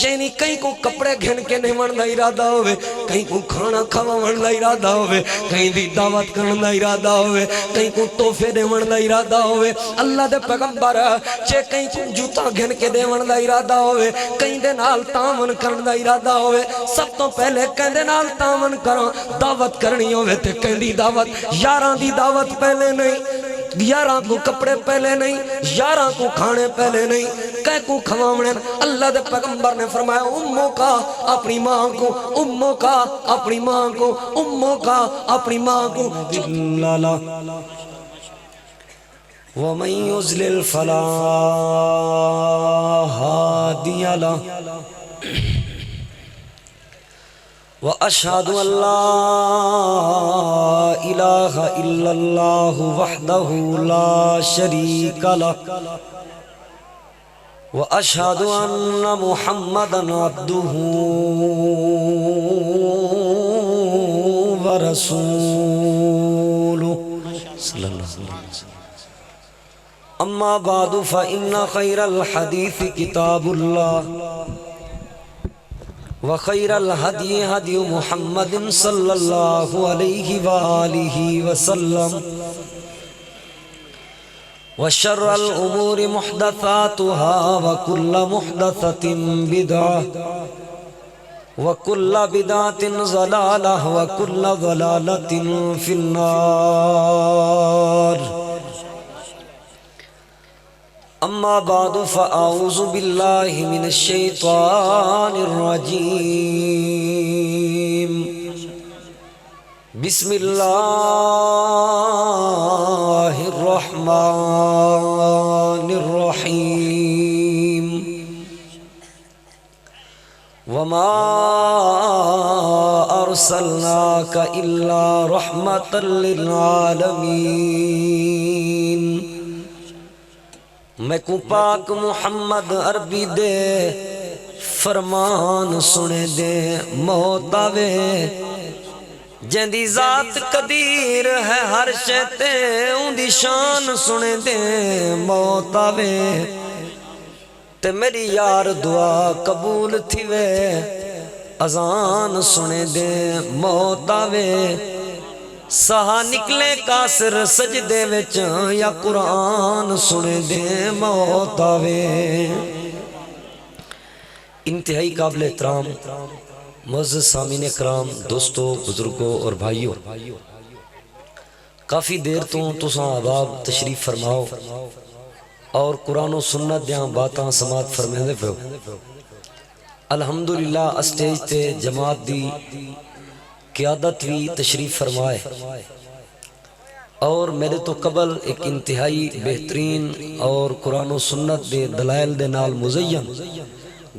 چینی کئی کو کپڑے گھن کے نمن دا ارادہ ہوئے کئی کو کھانا کھاون دا ارادہ ہوئے کئی دی دعوت کرن دا ارادہ ہوئے کئی کو تحفے دیون دا ارادہ ہوئے اللہ دے پیغمبر چے کئی کو جوتا گھن کے دیون دا ارادہ ہوئے کئی دے نال تعاون کرن دا ارادہ ہوئے سب تو پہلے کہیں دے نال تعاون کرن دعوت کرنی ہوئے تے کہیں دی دعوت یاراں دی دعوت پہلے نہیں یاراں کو کپڑے پہلے نہیں یاراں کو کھانے پہلے نہیں کہہ کو کھواونے اللہ دے پیغمبر نے فرمایا اموں کا اپنی ماں کو اموں کا اپنی ماں کو اموں کا اپنی ماں کو لالا وَمَن يُضْلِلْ فَلَا هَادِيَ لَهُ وَأَشْهَدُ أَن لَّا إِلَٰهَ إِلَّا اللَّهُ وَحْدَهُ لَا شَرِيكَ لَهُ وَأَشْهَدُ أَنَّ مُحَمَّدًا عَبْدُهُ وَرَسُولُهُ صلی اللہ علیہ وسلم اما بعد فإن خير الحديث كتاب الله وخير الهدي هدي محمد صلى الله عليه وآله وسلم وشر الأمور محدثاتها وكل محدثة بدعة وكل بدعة ضلالة وكل ضلالة في النار اما بعد فاعوذ باللہ من الشیطان الرجیم بسم اللہ الرحمن الرحیم وما ارسلناک الا رحمتا للعالمین میں کو پاک محمد عربی دے فرمان سنے دے موت آوے جیندی ذات قدیر ہے ہر شیطے ان دی شان سنے دے موت آوے تے میری یار دعا قبول تھی وے اذان سنے دے موت آوے سہا نکلے کاسر سجدے وچ یا قرآن سنے دے موت آوے انتہائی قابل احترام معزز سامعین کرام دوستو بزرگوں اور بھائیوں کافی دیر تو تساں احباب تشریف فرماؤ اور قرآن و سنت دیاں باتاں سماعت فرمیندے پہو الحمدللہ اسٹیج تے جماعت دی قیادت بھی تشریف فرمائے اور میرے تو قبل ایک انتہائی بہترین اور قرآن و سنت دے دلائل دے نال مزین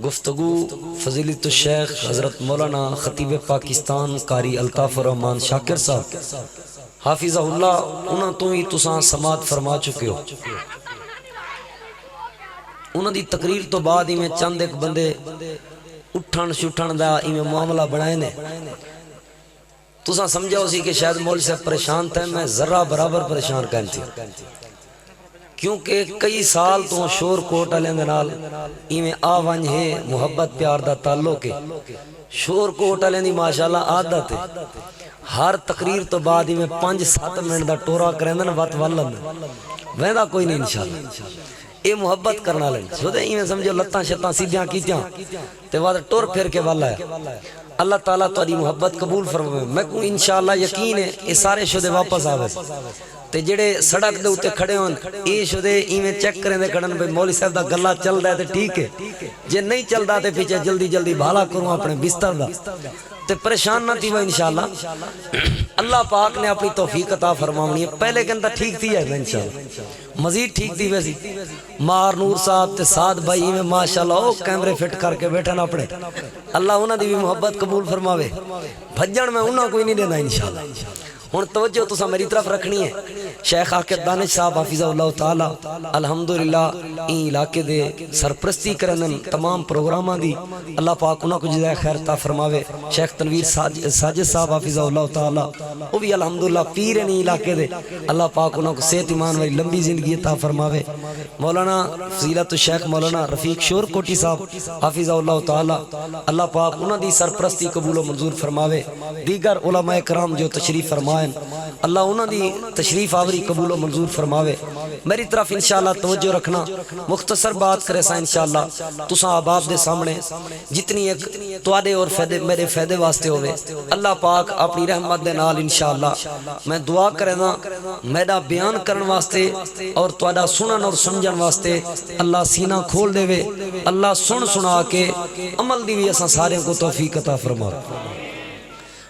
گفتگو فضیلت الشیخ حضرت مولانا خطیب پاکستان قاری الطاف الرحمان شاکر صاحب حافظہ اللہ انہاں تو ہی تساں سماعت فرما چکے ہو انہاں دی تقریر تو بعد ہی میں چند ایک بندے اٹھن شٹھن دا ہی میں معاملہ بڑھائے نے تساں سمجھا ہو سی کہ شاید مول سے پریشان تھے میں ذرہ برابر پریشان کہن تھی کیونکہ کئی سال تو شور کوٹ علیہ دنال ایمیں آوانج ہے محبت پیار دا تعلق ہے شور کوٹ علیہ دی ماشاءاللہ عادت ہے ہر تقریر تو بعد ایمیں 5-7 منٹ دا ٹورا کرندن وقت والن ویندہ کوئی نہیں انشاءاللہ اے محبت کرنا لیں سو دے ایمیں سمجھو لتاں شتاں سیدھیاں کیتیاں تے وعدہ ٹور پھر کے والا ہے اللہ تعالیٰ تو محبت قبول فرمائے میں کو انشاءاللہ یقین ہے یہ سارے شدے واپس آوے تے جڑے سڑک دے اتے کھڑے ہون اے شدے ایمیں چیک کریں دے کھڑن بھئی مولوی صاحب دا گلہ چل دا ہے تے ٹھیک ہے جے نہیں چل دا تے پیچھے جلدی جلدی بھالا کروں اپنے بستر دا تے پریشان نہ تھی وہ انشاءاللہ اللہ پاک نے اپنی توفیق عطا فرمانی ہے پہلے کے اندر ٹھیک تھی ہے انشاءاللہ مزید ٹھیک تھی ویسی مار نور صاحب تے سعد بھائی میں ماشاءاللہ او کیمرے فٹ کر کے بیٹھنا اپنے اللہ انہاں دی بھی محبت قبول فرماوے بھجن میں انہاں کوئی نہیں دینا انشاءاللہ ہن توجہ تساں میری طرف رکھنی ہے شیخ عاقب دانش صاحب حافظہ اللہ تعالی الحمدللہ این علاقے دے سرپرستی کرن تمام پروگراماں دی اللہ پاک انہاں کو جزائے خیر عطا فرماوے شیخ تنویر ساجد صاحب حافظہ اللہ تعالی وہ بھی الحمدللہ پیر ہیں علاقے دے اللہ پاک انہاں کو صحت ایمان والی لمبی زندگی عطا فرماوے مولانا فضیلت الشیخ مولانا رفیق شور کوٹی صاحب حافظہ اللہ تعالی اللہ پاک انہاں دی سرپرستی قبول و منظور فرماوے دیگر علماء کرام جو تشریف فرمائیں اللہ انہاں دی تشریف آوری قبول و منظور فرماوے میری طرف انشاءاللہ توجہ رکھنا مختصر بات کرے سا انشاءاللہ تساں احباب دے سامنے جتنی ایک تواڈے اور فائدے میرے فائدے واسطے ہوئے اللہ پاک اپنی رحمت دے نال انشاءاللہ میں دعا کرنا میرا بیان کرن واسطے اور تواڈا سنن اور سمجھن واسطے اللہ سینہ کھول دے وے اللہ سنا کے عمل دی بھی اساں سارے کو توفیق عطا فرمائے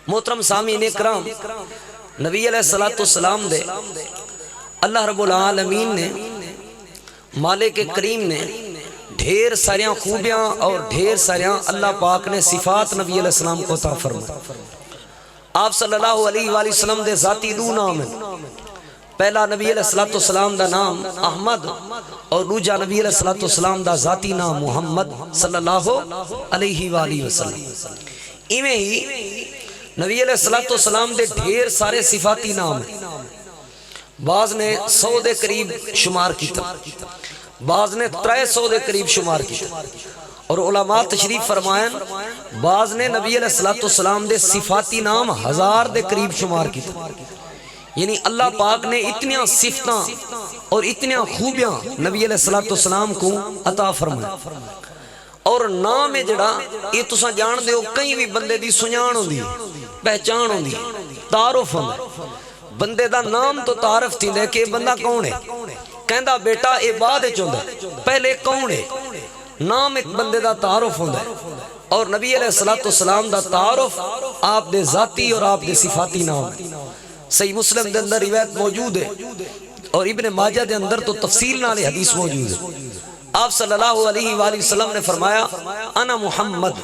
محترم سامعین کرام نبی علیہ السلام دے اللہ رب العالمین نے مالک کریم نے ڈھیر ساریاں خوبیاں اور ڈھیر ساریاں اللہ پاک نے صفات نبی علیہ السلام کو عطا فرمائے آپ صلی اللہ علیہ وآلہ وسلم دے ذاتی دو نام ہیں پہلا نبی علیہ السلام دا نام احمد اور دوجا نبی علیہ السلام دا ذاتی نام محمد صلی اللہ علیہ وآلہ وسلم ایویں ہی نبی علیہ السلام دے ڈھیر سارے صفاتی نام ہیں بعض نے 100 دے قریب شمار کیتا بعض نے 300 دے قریب شمار کیتا اور علماء تشریف فرمائیں بعض نے نبی علیہ السلام دے صفاتی نام 1000 دے قریب شمار کیتا یعنی اللہ پاک نے اتنیاں صفتاں اور اتنیاں خوبیاں نبی علیہ السلام کو عطا فرمائے اور نام ہے جڑا یہ تساں جان دے ہو کئی بھی بندے دی سنجان ہوندی پہچان ہوندی تعارف ہوندا بندے دا نام تو تعارف تھی دے کہ بندہ کون ہے کہندا بیٹا اے بعد وچ ہوندا پہلے کون ہے نام ایک بندے دا تعارف ہوندا اور نبی علیہ السلام دا تعارف آپ دے ذاتی اور آپ دے صفاتی نام صحیح مسلم دے اندر روایت موجود ہے اور ابن ماجہ دے اندر تو تفصیل نال حدیث موجود ہے آپ صلی اللہ علیہ وآلہ وسلم نے فرمایا انا محمد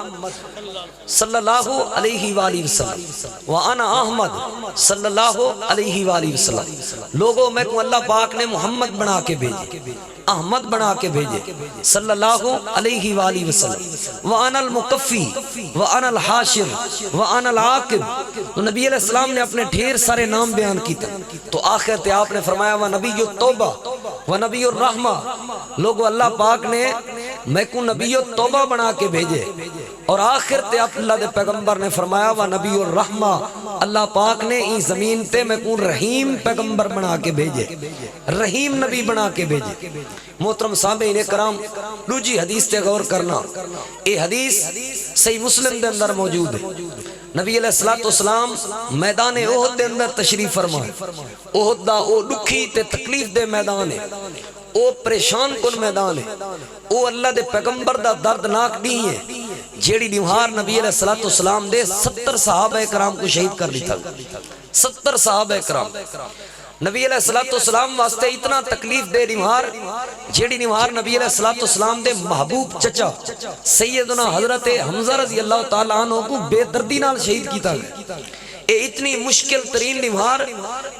صلی اللہ علیہ وآلہ وسلم وانا احمد صلی اللہ علیہ وآلہ وسلم لوگوں میں کو اللہ پاک نے محمد بنا کے بھیجے احمد بنا کے بھیجے صلی اللہ علیہ وآلہ وسلم وانا المقفی وانا الحاشر وانا العاقب تو نبی علیہ السلام نے اپنے ڈھیر سارے نام بیان کیتا تو آخر تے آپ نے فرمایا ونبی التوبہ ونبی الرحمہ لوگوں اللہ پاک نے میں کو نبی التوبہ بنا کے بھیجے اور آخر تے اللہ دے پیغمبر نے فرمایا ونبی الرحمہ اللہ پاک نے اس زمین تے میں کو رحیم پیغمبر بنا کے بھیجے رحیم نبی بنا کے بھیجے محترم سامعین کرام دوجی حدیث تے غور کرنا اے حدیث صحیح مسلم دے اندر موجود ہے نبی علیہ السلام میدان احد دے اندر تشریف فرمائے احد دا او دکھی تے تکلیف دے میدان ہے او پریشان کن میدان ہے او اللہ دے پیغمبر دا دردناک نہیں ہے جیڑی دیوار نبی علیہ السلام دے 70 صحابہ کرام کو شہید کر دیتا 70 صحابہ کرام نبی علیہ السلام واسطے اتنا تکلیف دے دیوار جیڑی دیوار نبی علیہ السلام دے محبوب چچا سیدنا حضرت حمزہ رضی اللہ تعالیٰ عنہ کو بے دردی نال شہید کیتا گیا اے اتنی مشکل ترین دیوار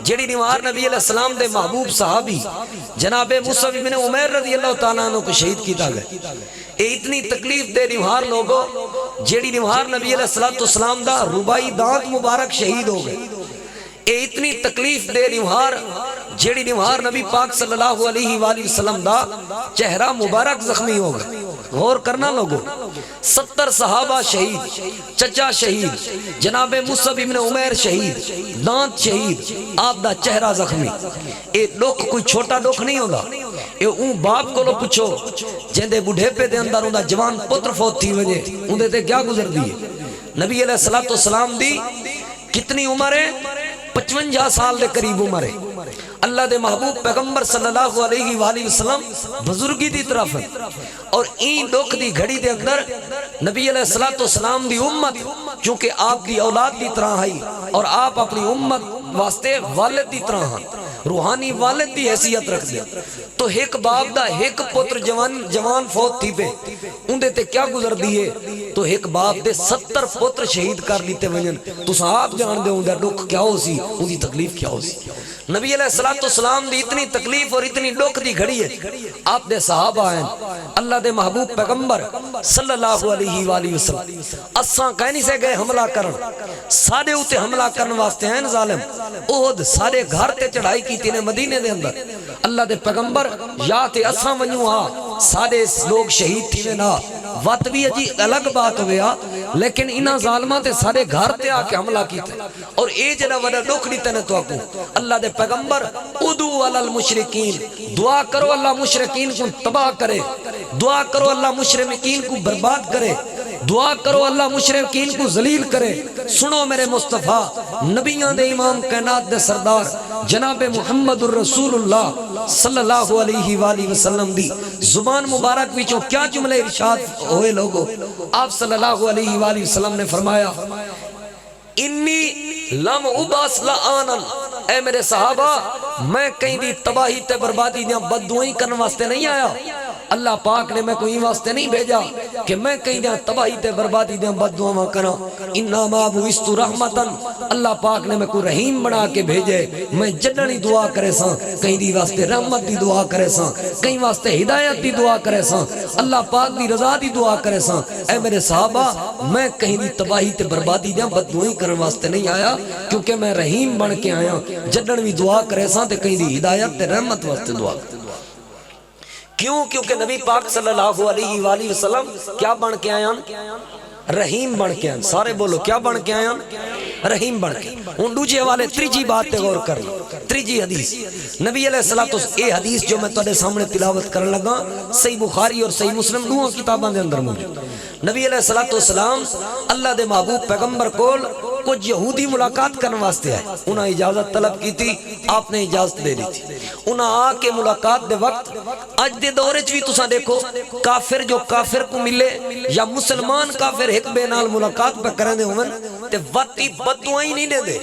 جیڑی دیوار نبی علیہ السلام دے محبوب صحابی جناب مصعب بن عمیر رضی اللہ تعالیٰ عنہ کو شہید کیتا گیا اے اتنی تکلیف دے دیوار لوگوں جیڑی دیوار نبی علیہ السلام دا ربائی دانت مبارک شہید ہو گئے اے اتنی تکلیف دے دیوار جیڑی دیوار نبی پاک صلی اللہ علیہ وآلہ وسلم دا چہرہ مبارک زخمی ہو گئے غور کرنا لوگوں 70 صحابہ شہید چچا شہید جناب مصعب بن عمیر شہید دانت شہید آپ دا چہرہ زخمی اے دکھ کوئی چھوٹا دکھ نہیں ہوگا اے اون باپ کو لو پوچھو جندے بڑھے پہ دے اندر اون دا جوان پتر فوت تھی وجہ اون دے تے کیا گزر دیئے نبی علیہ السلام دی کتنی عمر ہے 55 سال دے قریب عمر ہے اللہ دے محبوب پیغمبر صلی اللہ علیہ وآلہ وسلم بزرگی دی طرف ہے اور این دکھ دی گھڑی دے اندر نبی علیہ السلام دی امت چونکہ آپ دی اولاد دی طرح ہے اور آپ اپنی امت واسطے والد دی طرح ہیں روحانی والد دی حیثیت رکھ دیا تو ایک باپ دا ایک پتر جوان فوت تھی پہ اندے تے کیا گزر دیئے تو ایک باپ دے 70 پتر شہید کر لیتے ونجن تو صاحب جان دے اندر دکھ کیا ہو سی اندی تکلیف کیا ہو سی نبی علیہ الصلوۃ والسلام دی اتنی تکلیف اور اتنی دکھ دی گھڑی ہے، آپ دے صحابہ ہیں، اللہ دے محبوب پیغمبر صلی اللہ علیہ وآلہ وسلم اساں کہیں سے گئے حملہ کرن، ساڈے اوتے حملہ کرن واسطے ہیں ظالم، احد سارے گھر تے چڑھائی کیتی نے مدینے دے اندر، اللہ دے پیغمبر یا تے اساں ونجوں ہاں سارے لوگ شہید تھی نا، وقت بھی اجی الگ بات ہویا، لیکن انہاں ظالماں تے سارے گھر تے آ کے حملہ کیتے، اور اے جڑا وڈا دکھ دیتے نے تو کو اللہ دے پیغمبر ادعو علی المشرکین، دعا کرو اللہ مشرکین کو تباہ کرے، دعا کرو اللہ مشرکین کو برباد کرے، دعا کرو اللہ مشرکین کو ذلیل کرے۔ سنو میرے مصطفیٰ نبیان دے امام کائنات دے سردار جناب محمد الرسول اللہ صلی اللہ علیہ وآلہ وسلم دی زبان مبارک وچوں کیا جملے ارشاد ہوئے لوگو؟ آپ صلی اللہ علیہ وآلہ وسلم نے فرمایا انی لم اباس لآنن، اے میرے صحابہ میں کہیں دی تباہی تے بربادی دیاں بددعائیں کرنے واسطے نہیں آیا، اللہ پاک نے میں کوئی واسطے نہیں بھیجا کہ میں کہیں دیاں تباہی تے بربادی دیاں بددعائیں کرا، انما بعثت رحمتن، اللہ پاک نے میں کوئی رحیم بنا کے بھیجے، میں جننی دعا کرے ساں، کہیں دی واسطے رحمت دی دعا کرے ساں، کہیں واسطے ہدایت دی دعا کرے ساں، اللہ پاک دی رضا دی دعا کرے ساں۔ اے میرے صحابہ میں کہیں دی تباہی تے بربادی دیاں بددعائیں کرنے واسطے نہیں آیا، کیونکہ میں رحیم بن کے آیا، جنن بھی دعا کرے ساں تے کہیں دی ہدایت تے رحمت واسطے دعا کرے۔ کیوں؟ کیونکہ نبی پاک صلی اللہ علیہ وآلہ وسلم کیا بن کے آیا؟ رحیم بن کے آیا۔ سارے بولو کیا بن کے آیا؟ رحیم بن کے۔ ان دوجے والے تریجی بات تے غور کر لو، تریجی حدیث نبی علیہ الصلوۃ والسلام، اے حدیث جو میں تواڈے سامنے تلاوت کرن لگا صحیح بخاری اور صحیح مسلم دونوں کتاباں دے اندر موجود۔ نبی علیہ الصلوۃ والسلام اللہ دے محبوب پیغمبر کول کچھ یہودی ملاقات کرنے واسطے آئے، انہاں اجازت طلب کی تھی، آپ نے اجازت دے دی تھی، انہاں آ کے ملاقات دے وقت اج دے دور وچ بھی تساں دیکھو کافر جو کافر کو ملے یا مسلمان کافر ایک بے نال ملاقات پہ کریں دے ہون تے واتی بددعائیں نہیں دے دے،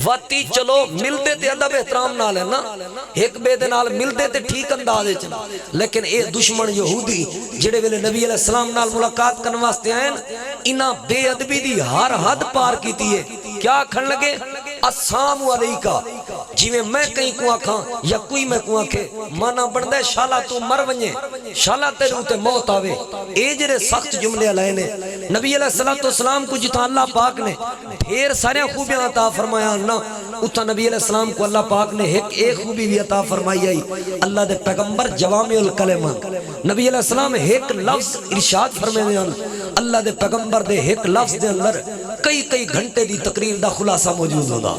واتی چلو ملتے تے ادب احترام نال ہے نا، ایک بے دے نال ملتے تے ٹھیک انداز وچ، لیکن اے دشمن یہودی جڑے ویلے نبی علیہ السلام نال ملاقات کرنے واسطے آئے انہاں بے ادبی دی ہر حد پار کیتی ہے۔ کیا کھن لگے؟ السلام علیکہ، جی میں کہیں کو آکھاں یا کوئی میں کو آکھے مانا بڑھدا ہے شالا تو مر ونجے، شالا تیرے تے موت آوے، اے جڑے سخت جملے علیہ نے نبی علیہ الصلوۃ والسلام کو جتا اللہ پاک نے ڈھیر سارے خوبیاں عطا فرمایا نا، اتنا نبی علیہ السلام کو اللہ پاک نے ایک خوبی بھی عطا فرمائی آئی، اللہ دے پیغمبر جوامع الکلمہ، نبی علیہ السلام ایک لفظ ارشاد فرمائے ہیں، اللہ دے پیغمبر دے ایک لفظ دے اندر کئی گھنٹے دی تقریر دا خلاصہ موجود ہوگا۔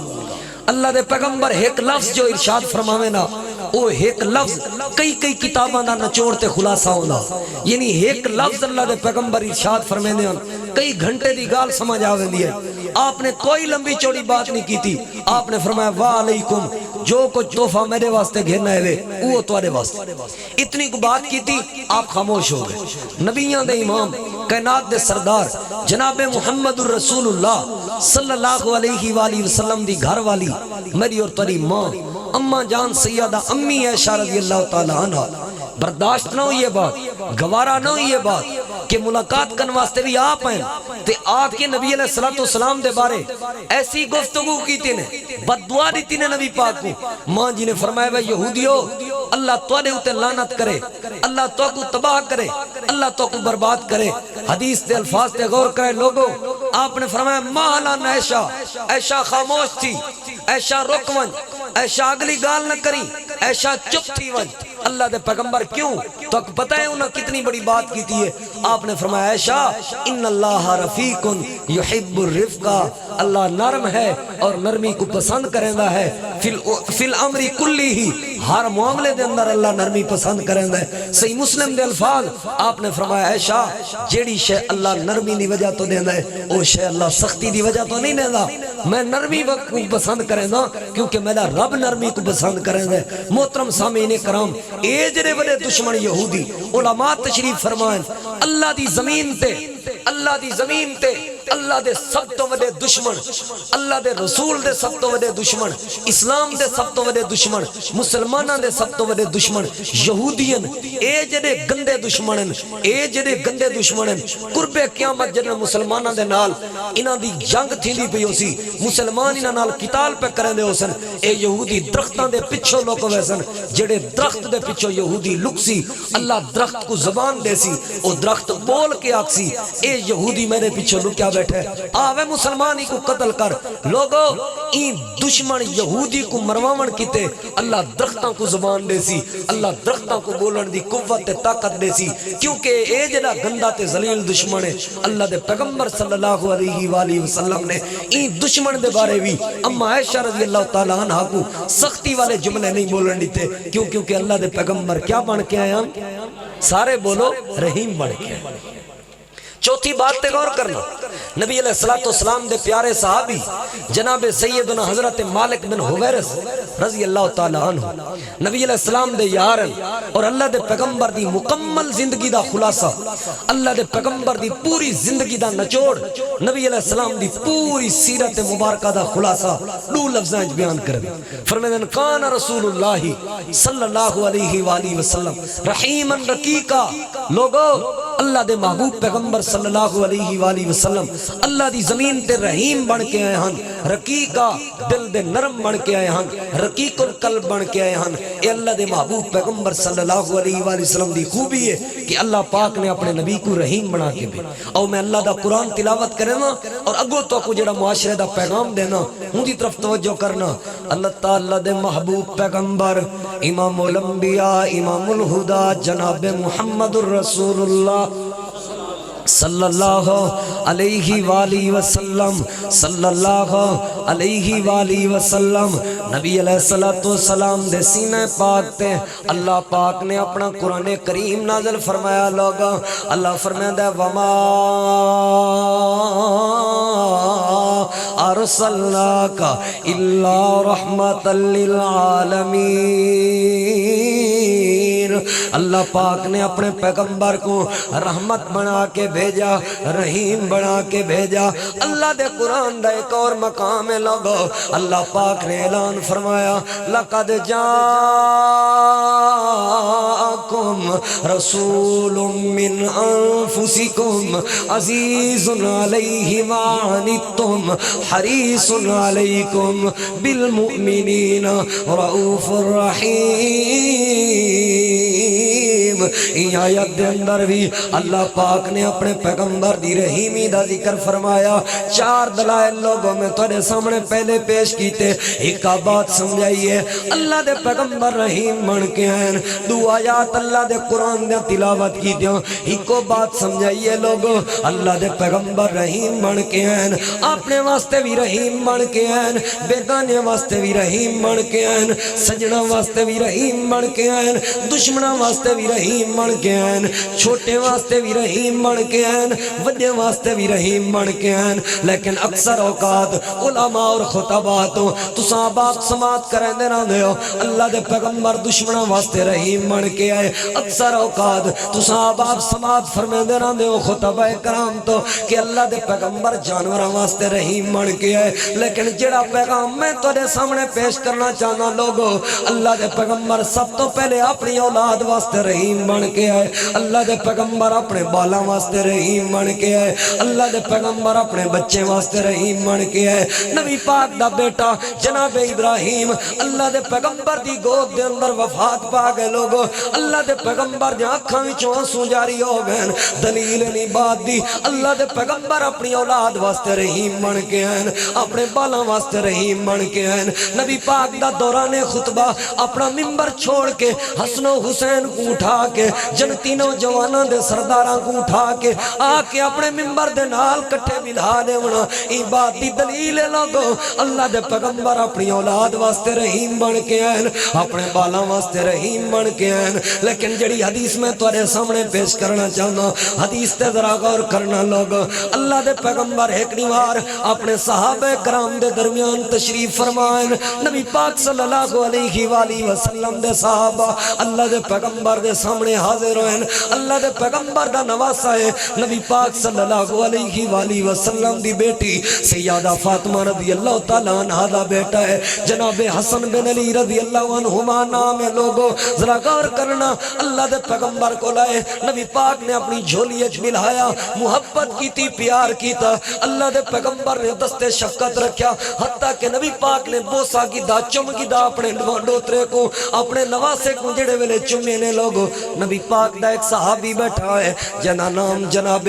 اللہ دے پیغمبر ایک لفظ جو ارشاد فرماوے نا، وہ ایک لفظ کئی کتاباں دا نچوڑ تے خلاصہ ہوگا، یعنی ایک لفظ اللہ دے پیغمبر ارشاد فرمانے ہیں، کئی گھنٹے دی گال سمجھ آوے دی ہے۔ آپ نے کوئی لمبی چوڑی بات نہیں کی تھی، آپ نے فرمایا وعلیکم، جو کچھ تحفہ میرے واسطے گھرنا ہے وہ تمہارے واسطے، اتنی کو بات کی تھی، آپ خاموش ہو گئے۔ نبیان دے امام کائنات دے سردار جناب محمد الرسول اللہ صلی اللہ علیہ وآلہ وسلم دی گھر والی میری اور تیری ماں اماں جان سیدہ امی عائشہ رضی اللہ تعالی عنہ برداشت نہ ہوئی یہ بات، گوارا نہ ہوئی یہ بات کہ ملاقات کرنے واسطے بھی آپ ہیں تے آ کے نبی علیہ الصلوۃ والسلام دے بارے ایسی گفتگو کی تھی نے، بددعا دیتی نے نبی پاک کو۔ ماں جی نے فرمایا وے یہودیو اللہ تواڈے اوتے لعنت کرے، اللہ تو کو تباہ کرے، اللہ تو کو برباد کرے۔ حدیث دے الفاظ تے غور کرے لوگو، آپ نے فرمایا مالا عائشہ، عائشہ خاموش تھی، عائشہ رک ون، عائشہ اگلی گال نہ کری، عائشہ چپ تھی ون۔ اللہ دے پیغمبر کیوں تو پتہ ہے انہوں کتنی بڑی بات کی تھی ہے، آپ نے فرمایا عائشہ ان اللہ رفیق یحب الرفقہ، اللہ نرم ہے اور نرمی کو پسند کریندا ہے، فی الامر کلی ہی، ہر معاملے دے اندر اللہ نرمی پسند کریندا ہے۔ صحیح مسلم دے الفاظ آپ نے فرمایا عائشہ جیڑی شے اللہ نرمی دی وجہ تو دیندا ہے او شے اللہ سختی دی وجہ تو نہیں دیندا، میں نرمی وقت کو پسند کریندا کیونکہ میرا رب نرمی کو پسند کریندا ہے۔ محترم سامعین کرام، اے جڑے بڑے دشمن یہودی علماء تشریف فرمائیں اللہ دی زمین تے اللہ دی زمین تے اللہ دے سب تو وڈے دشمن، اللہ دے رسول دے سب تو وڈے دشمن، اسلام دے سب تو وڈے دشمن، مسلماناں دے سب تو وڈے دشمن یہودین، اے جڑے گندے دشمن ہیں، اے جڑے گندے دشمن ہیں، قرب قیامت جنہ مسلماناں دے نال انہاں دی جنگ تھیندی پئی ہوسی، مسلمان انہاں نال قتال پہ کرندے ہوسن، اے یہودی درختاں دے پچھوں لوک ویسن، جڑے درخت دے پچھوں یہودی لکسی، اللہ درخت کو زبان دے سی، او درخت بول کے آکسی، اے یہودی میرے پچھوں لکیا بیٹھے، آوے مسلمانی کو قتل کر، لوگو این دشمن یہودی کو مرواون کیتے، اللہ درختاں کو زبان دے سی، اللہ درختاں کو بولن دی قوت طاقت دے سی، کیونکہ اے جڑا گندا تے ذلیل دشمن ہے، اللہ دے پیغمبر صلی اللہ علیہ وآلہ وسلم نے این دشمن دے بارے بھی اما عائشہ رضی اللہ تعالیٰ عنہ کو سختی والے جملے نہیں بولن دیتے، کیونکہ اللہ دے پیغمبر کیا بن کے آیا؟ سارے بولو رحیم بن کے آیا۔ چوتھی بات تے غور کرنا، نبی علیہ السلام دے پیارے صحابی جناب سیدنا حضرت مالک بن حویرث رضی اللہ تعالیٰ عنہ نبی علیہ السلام دے یارن اور اللہ دے پیغمبر دی مکمل زندگی دا خلاصہ، اللہ دے پیغمبر دی پوری زندگی دا نچوڑ، نبی علیہ السلام دی پوری سیرت مبارکہ دا خلاصہ دو لفظاں بیان کر دیں، فرمائیں کان رسول اللہ صلی اللہ علیہ وآلہ وسلم رحیما رقیقا، لوگو اللہ دے محبوب پیغمبر صلی اللہ علیہ وآلہ وسلم اللہ دی زمین تے رحیم بن کے آئے ہن، رقیقہ دل دے نرم بن کے آئے ہن، رقیق القلب بن کے آئے ہن، اے اللہ دے محبوب پیغمبر صلی اللہ علیہ وآلہ وسلم دی خوبی ہے کہ اللہ پاک نے اپنے نبی کو رحیم بنا کے بھی، اور میں اللہ دا قرآن تلاوت کرنا اور اگو تو کو جڑا معاشرے دا پیغام دینا ہوں دی طرف توجہ کرنا، اللہ تعالیٰ دے محبوب پیغمبر امام الانبیاء امام الہدا جناب محمد الرسول اللہ صلی اللہ علیہ وآلہ وسلم صلی اللہ علیہ وآلہ وسلم نبی علیہ السلام دے سینہ پاک تے اللہ پاک نے اپنا قرآن کریم نازل فرمایا، لوگا اللہ فرمایا دے وما ارسلناک الا رحمتا للعالمین، اللہ پاک نے اپنے پیغمبر کو رحمت بنا کے بھیجا، رحیم بنا کے بھیجا۔ اللہ دے قرآن دا ایک اور مقام ہے، لوگو اللہ پاک نے اعلان فرمایا لقد جاءکم رسول من انفسکم عزیز علیہ ما عنتم حریص علیکم بالمؤمنین رؤوف الرحیم۔ این آیت دے اندر بھی اللہ پاک نے اپنے پیغمبر دی رحیمی دا ذکر فرمایا۔ چار دلائل لوگوں میں تھوڑے سامنے پہلے پیش کیتے، ایک بات سمجھائیے اللہ دے پیغمبر رحیم بن کے ہیں، دو آیات اللہ دے قرآن دے تلاوت کی دیوں، ایک بات سمجھائیے لوگوں اللہ دے پیغمبر رحیم بن کے ہیں، اپنے واسطے بھی رحیم بن کے ہیں، بیگانے واسطے بھی رحیم بن کے ہیں، سجنہ واسطے بھی رحیم بن کے ہیں، دشمنہ واسطے بھی رحیم بن کے ہیں، چھوٹے واسطے بھی رحیم بن کے ہیں، وڈے واسطے بھی رحیم بن کے ہیں، لیکن اکثر اوقات علماء اور خطباتوں تساں باپ سماعت کریں دینا دیو اللہ دے پیغمبر دشمنہ واسطے رحیم بن کے آئے، اکثر اوقات تساں باپ سماعت فرمیں دینا دیو خطبہ کرام تو کہ اللہ دے پیغمبر جانورہ واسطے رحیم بن کے آئے، لیکن جڑا پیغام میں تھوڑے سامنے پیش کرنا چاہنا لوگو، اللہ دے پیغمبر سب تو پہلے اپنی اولاد واسطے رحیم بن کے آئے، اللہ دے پیغمبر اپنے بالا واسطے رحیم بن کے آئے، اللہ دے پیغمبر اپنے بچے واسطے رحیم بن کے آئے۔ نبی پاک دا بیٹا جناب ابراہیم اللہ دے پیغمبر دی گود دے اندر وفات پا گئے، لوگو اللہ دے پیغمبر دی آنکھاں وچوں آنسو جاری ہو گئے، دلیل نہیں بات دی اللہ دے پیغمبر اپنی اولاد واسطے رحیم بن کے ہیں، اپنے بالا واسطے رحیم بن کے ہیں۔ نبی پاک دا دوران خطبہ اپنا ممبر چھوڑ کے حسن و حسین کو اٹھا کے جنتی نوجوانوں دے سرداراں کو اٹھا کے آ کے اپنے ممبر دے نال کٹھے ملا دے ہونا، ای بات دی دلیل ہے لوگو اللہ دے پیغمبر اپنی اولاد واسطے رحیم بن کے ہیں، اپنے بالا واسطے رحیم بن کے ہیں۔ لیکن جڑی حدیث میں تمہارے سامنے پیش کرنا چاہنا، حدیث تے ذرا غور کرنا لوگو، اللہ دے پیغمبر ایک نیوار اپنے صحابہ کرام دے درمیان تشریف فرمائیں، نبی پاک صلی اللہ علیہ وآلہ وسلم دے صحابہ اللہ دے پیغمبر دے سامنے سامنے حاضر ہوئے اللہ دے پیغمبر دا نواسا ہے نبی پاک صلی اللہ علیہ وآلہ وسلم دی بیٹی سیدہ فاطمہ رضی اللہ تعالیٰ عنہ دا بیٹا ہے جناب حسن بن علی رضی اللہ عنہما نام ہے لوگوں ذرا غور کرنا اللہ دے پیغمبر کو لائے نبی پاک نے اپنی جھولی اچ ملایا محبت کی تھی پیار کی تھا اللہ دے پیغمبر نے دستے شفقت رکھیا حتیٰ کہ نبی پاک نے بوسا کی دا چم کی دا اپنے ڈوترے کو اپنے نواسے کو جڑے ویلے چمے نے لوگوں نبی پاک دا ایک صحابی بیٹھا ہے جنا نام جناب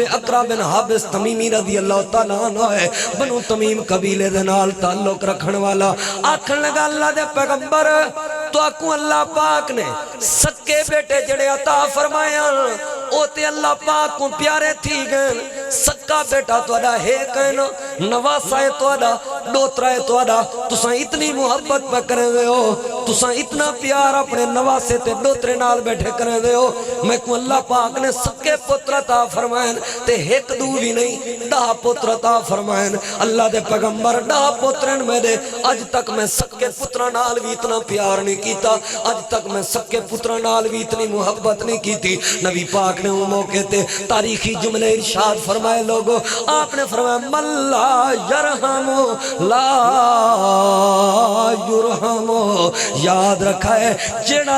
اقرا بن حابس تمیمی رضی اللہ تعالیٰ عنہ ہے بنو تمیم قبیلے دے نال تعلق رکھن والا آکھن لگا اللہ دے پیغمبر تو آکوں اللہ پاک نے سکے بیٹے جڑے عطا فرمایا اوتے اللہ پاک کو پیارے تھی گئے سکا بیٹا تو ادا ہے کہنا نواسا ہے تو ادا ڈوترا ہے تو ادا تساں اتنی محبت پہ کرے دے ہو تساں اتنا پیار اپنے نواسے تے ڈوترے نال بیٹھے کرے دے ہو میں کو اللہ پاک نے سکے پتر عطا فرمائن تے ایک دو بھی نہیں 10 پتر عطا فرمائن اللہ دے پیغمبر 10 پترن میں دے اج تک میں سکے پترہ نال بھی اتنا پیار نہیں کیتا اج تک میں سکے پترہ نال بھی اتنی محبت نہیں کیتی نبی پاک نے وہ موقع تے تاریخی جملے ارشاد فرمائے لوگوں آپ نے فرمایا من لا یرحمو لا یرحمو یاد رکھا ہے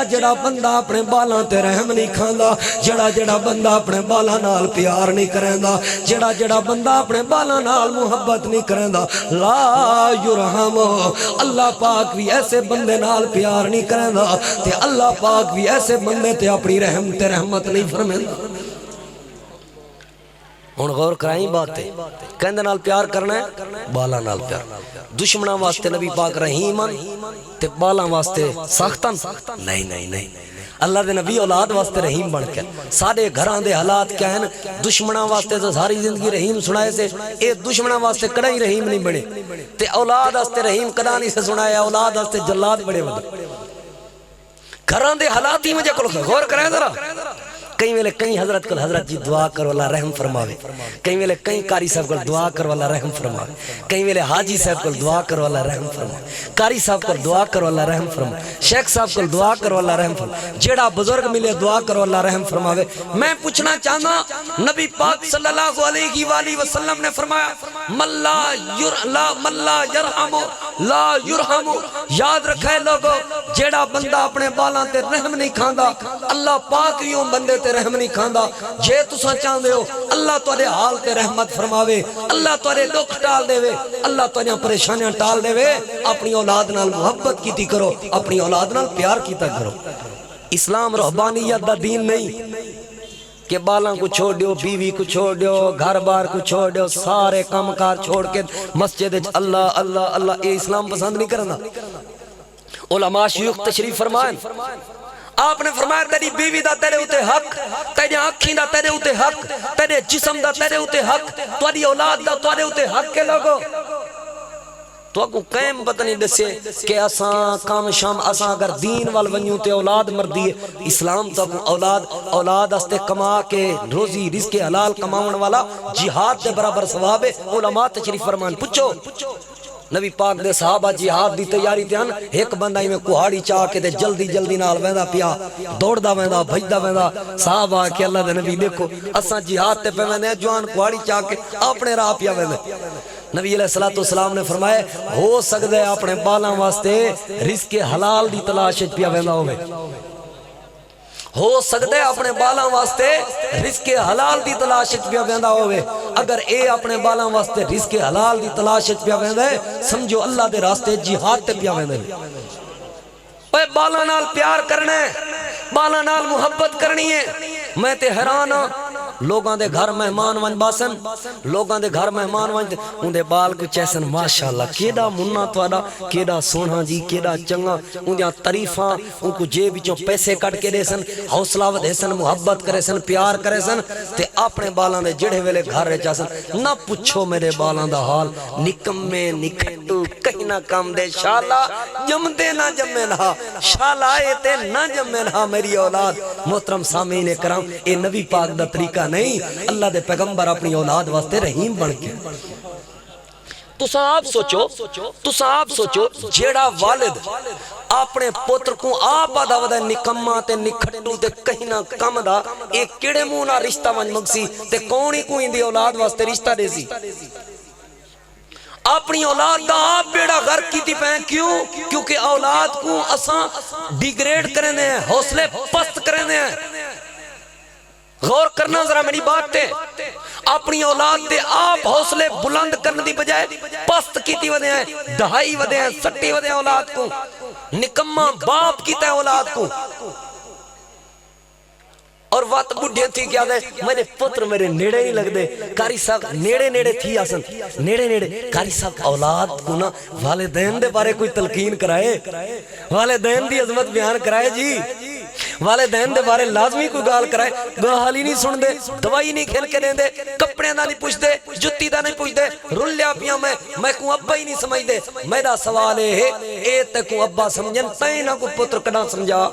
جڑا بندہ اپنے بالاں تے رحم نہیں کھاندا جڑا بندہ اپنے بالاں نال پیار نہیں کریندا جڑا بندہ اپنے بالاں نال محبت نہیں کریندا لا یرحمو اللہ پاک بھی ایسے بندے نال پیار نہیں کریندا تے اللہ پاک بھی ایسے بندے تے اپنی رحم تے رحمت نہیں فرمیندا ہن غور کرائیں بات ہے کہندے نال پیار کرنا ہے بالا نال پیار دشمناں واسطے نبی پاک رحیم تے بالاں واسطے سختن نہیں اللہ دے نبی اولاد واسطے رحیم بن کے سارے گھران دے حالات کیا ہیں دشمناں واسطے تو ساری زندگی رحیم سنائے سے اے دشمناں واسطے کڑا ہی رحیم نہیں بنے تے اولاد واسطے رحیم کڑا نہیں سے سنائے اولاد واسطے جلاد بڑے بڑے گھران دے حالات ہی مجھے کلو غور کریں ذرا کئی ویلے کئی حضرت کل حضرت جی دعا کرو اللہ رحم فرماوے کئی ویلے کئی قاری صاحب کل دعا کرو اللہ رحم فرماوے کئی ویلے حاجی صاحب کل دعا کرو اللہ رحم فرماوے قاری صاحب کل دعا کرو اللہ رحم فرماوے شیخ صاحب کل دعا کرو اللہ رحم فرماوے جیڑا بزرگ ملے دعا کرو اللہ رحم فرماوے میں پوچھنا چاہنا نبی پاک صلی اللہ علیہ وآلہ وسلم نے فرمایا من لا یرحمو لا یرحمو یاد رکھے لوگو جیڑا بندہ اپنے بالاں تے رحم نہیں کھاندا اللہ پاک یوں بندے تے رحم نہیں کھاندا جے تساں چاہندے ہو اللہ تواڈے حال تے رحمت فرماوے اللہ تواڈے دکھ ٹال دے وے اللہ تواڈیاں پریشانیاں ٹال دے وے اپنی اولاد نال محبت کیتی کرو اپنی اولاد نال پیار کیتا کرو اسلام رہبانیت دا دین نہیں کہ بالاں کو چھوڑ دیو بیوی کو چھوڑ دیو گھر بار کو چھوڑ دیو سارے کام کار چھوڑ کے مسجد اللہ اللہ اللہ اے اسلام پسند نہیں کرنا علماء شیوخ تشریف فرمائیں آپ نے فرمایا تیری بیوی دا تیرے ہوتے حق تیرے آنکھیں دا تیرے ہوتے حق تیرے جسم دا تیرے ہوتے حق تیری اولاد دا تیرے ہوتے حق کے لوگوں تو اکو قیم پتہ نہیں دسے کہ اساں کام شام اساں اگر دین وال ونیوں تے اولاد مردی ہے اسلام تو اولاد استے کما کے روزی رزق حلال کماون والا جہاد دے برابر ثواب ہے علماء تشریف فرمان پوچھو نبی پاک دے صحابہ جہاد دی تیاری تے ہن ایک بندہ میں کوہاڑی چاہ کے تے جلدی نال ویندا پیا دوڑدا ویندا بھجدا ویندا صحابہ کہ اللہ دے نبی دیکھو اساں جہاد تے پے ویندے جوان کوہاڑی چاہ کے اپنے راہ پیا ویندے نبی علیہ السلام نے فرمایا ہو سکدا ہے اپنے بالاں واسطے رزق حلال دی تلاش وچ پیا ویندا ہوے ہو سکتا ہے اپنے بالاں واسطے رزق حلال دی تلاش وچ پیا ویندا ہوے اگر اے اپنے بالاں واسطے رزق حلال دی تلاش وچ پیا ویندا ہے سمجھو اللہ دے راستے جہاد تے پیا ویندا ہے اوے بالاں نال پیار کرنا ہے بالاں نال محبت کرنی ہے میں تے حیران ہاں لوگاں دے گھر مہمان ون باسن لوگاں دے گھر مہمان ون ان دے بال کو چیسن ماشاءاللہ کیڑا منا تواڈا کیڑا سونا جی کیڑا چنگا ان دیاں تعریفاں ان کو جیب وچوں پیسے کٹ کے دے سن حوصلہ ودے سن محبت کرے سن پیار کرے سن تے اپنے بالاں دے جڑے ویلے گھر رہ چاسن نہ پوچھو میرے بالاں دا حال نکمے نکھٹو کہیں نہ کام دے شالا جمدے نہ جمے نہ شالا اے تے نہ جمے نہ میری اولاد محترم سامعین کرام اے نبی پاک دا طریقہ نہیں اللہ دے پیغمبر اپنی اولاد واسطے رحیم بن کے تساں آپ سوچو جیڑا والد اپنے پتر کو آپ آدھا ودا نکمہ تے نکھٹو تے کہیں نہ کم دا ایک کیڑے منہ نہ رشتہ ونج مگسی تے کونی کو اندی اولاد واسطے رشتہ دے سی اپنی اولاد دا آپ بیڑا غرق کی تھی پہن کیونکہ اولاد کو اساں ڈیگریڈ کرنے ہیں حوصلے پست کرنے ہیں غور کرنا ذرا میری بات تے اپنی اولاد دے آپ حوصلے بلند کرنے دی بجائے پست کیتی ودے ہیں دہائی ودے ہیں سٹی ودے ہیں اولاد کو نکمہ باپ کیتا ہے اولاد کو اور وقت بڑھے تھی کیا دے میرے پتر میرے نیڑے نہیں لگ دے کاری صاحب نیڑے تھی آسن نیڑے کاری صاحب اولاد کو نا والدین دے بارے کوئی تلقین کرائے والدین دی عظمت بیان کرائے جی والدین دے بارے لازمی کوئی گال کرائے گالی نہیں سن دے دوائی نہیں کھیل کے دیں دے کپڑے نہ نہیں پوچھ دے جتی دا نہیں پوچھ دے رول لیا پیا میں کو ابا ہی نہیں سمجھ دے میرا سوال ہے اے تے کو ابا سمجھن تائیں نہ کو پتر کنا سمجھا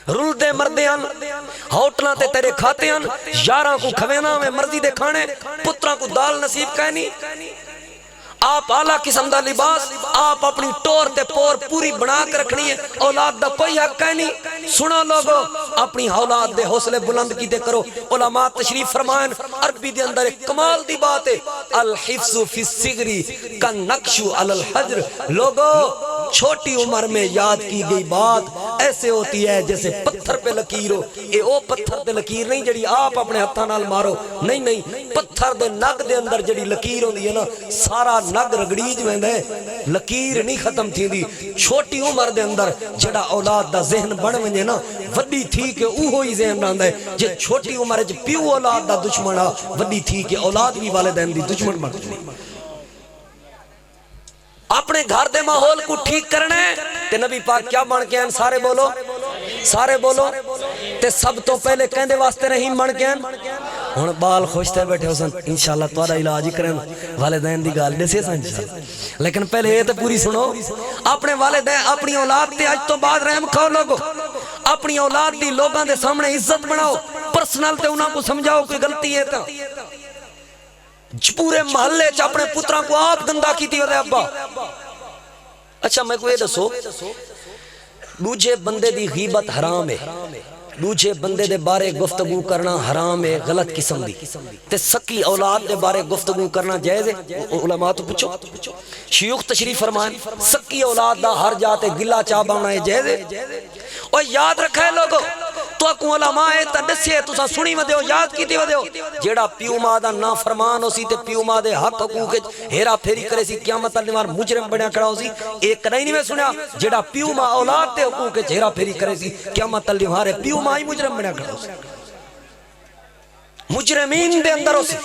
رول دے مردیان ہوٹلاں تے تیرے کھاتیان یاراں کو کھوینا میں مرضی دے کھانے پتراں کو دال نصیب کہنی آپ اعلیٰ قسم دا لباس آپ اپنی ٹور تے پور پوری بنا کر رکھنی ہے اولاد دا کوئی حق ہے نہیں سنا لوگو اپنی اولاد دے حوصلے بلند کیتے کرو علماء تشریف فرمائن عربی دے اندر ایک کمال دی بات ہے الحفظ فی الصغری کا نقش علی الحجر لوگو چھوٹی عمر میں یاد کی گئی بات ایسے ہوتی ہے جیسے پتھر پہ لکیر ہو اے او پتھر تے لکیر نہیں جڑی آپ اپنے ہتھاں نال مارو نہیں پتھر دے نگ دے اندر جڑی لکیر ہوندی ہے نا سارا نگ رگڑیج ویندے لکیر نہیں ختم تھی دی چھوٹی عمر دے اندر جڑا اولاد دا ذہن بن ونجے نا وڈی تھی کہ اوہو ہی ذہن رہندا ہے جے چھوٹی عمر وچ پیو اولاد دا دشمن آ وڈی تھی کہ اولاد بھی والدین دی دشمن بن جائے اپنے گھر دے ماحول کو ٹھیک کرنا ہے تے نبی پاک کیا بن کے ہیں سارے بولو تے سب تو پہلے کہندے واسطے رحیم بن کے ہیں ہن بال خوش تے بیٹھے ہو سن انشاءاللہ تہاڈا علاج ہی کرن والدین دی گل دسے سن لیکن پہلے یہ تے پوری سنو اپنے والدین اپنی اولاد تے اج تو بعد رحم کھاؤ لوگو اپنی اولاد دی لوگاں دے سامنے عزت بناؤ پرسنل تے انہاں کو سمجھاؤ کوئی غلطی ہے تا پورے محلے چ اپنے پتراں کو آپ گندا کیتی ودے ابا اچھا میں کو یہ دسو دوجے بندے دی غیبت حرام ہے دوجے بندے دے بارے گفتگو کرنا حرام ہے غلط قسم دی تے سکی اولاد دے بارے گفتگو کرنا جائز ہے علماء تو پوچھو شیوخ تشریف فرمائیں سکی اولاد دا ہر جاتے گلہ چاہ باؤنا ہے جائز ہے اور یاد رکھا ہے لوگو تو اکو علماء ہے تا دسے تُسا سنی ودے ہو یاد کیتی ودے ہو جیڑا پیو ماں دا نافرمان ہو سی تے پیو ماں دے حق حقوق ہیرا پھیری کرے سی قیامت النوار مجرم بنیا کھڑا ہو سی ایک نہیں میں سنیا جیڑا پیو ماں اولاد تے حقوق ہیرا پھیری کرے سی قیامت النوار پیو ماں ہی مجرم بنیا کھڑا ہو سی مجرمین دے اندر ہو سی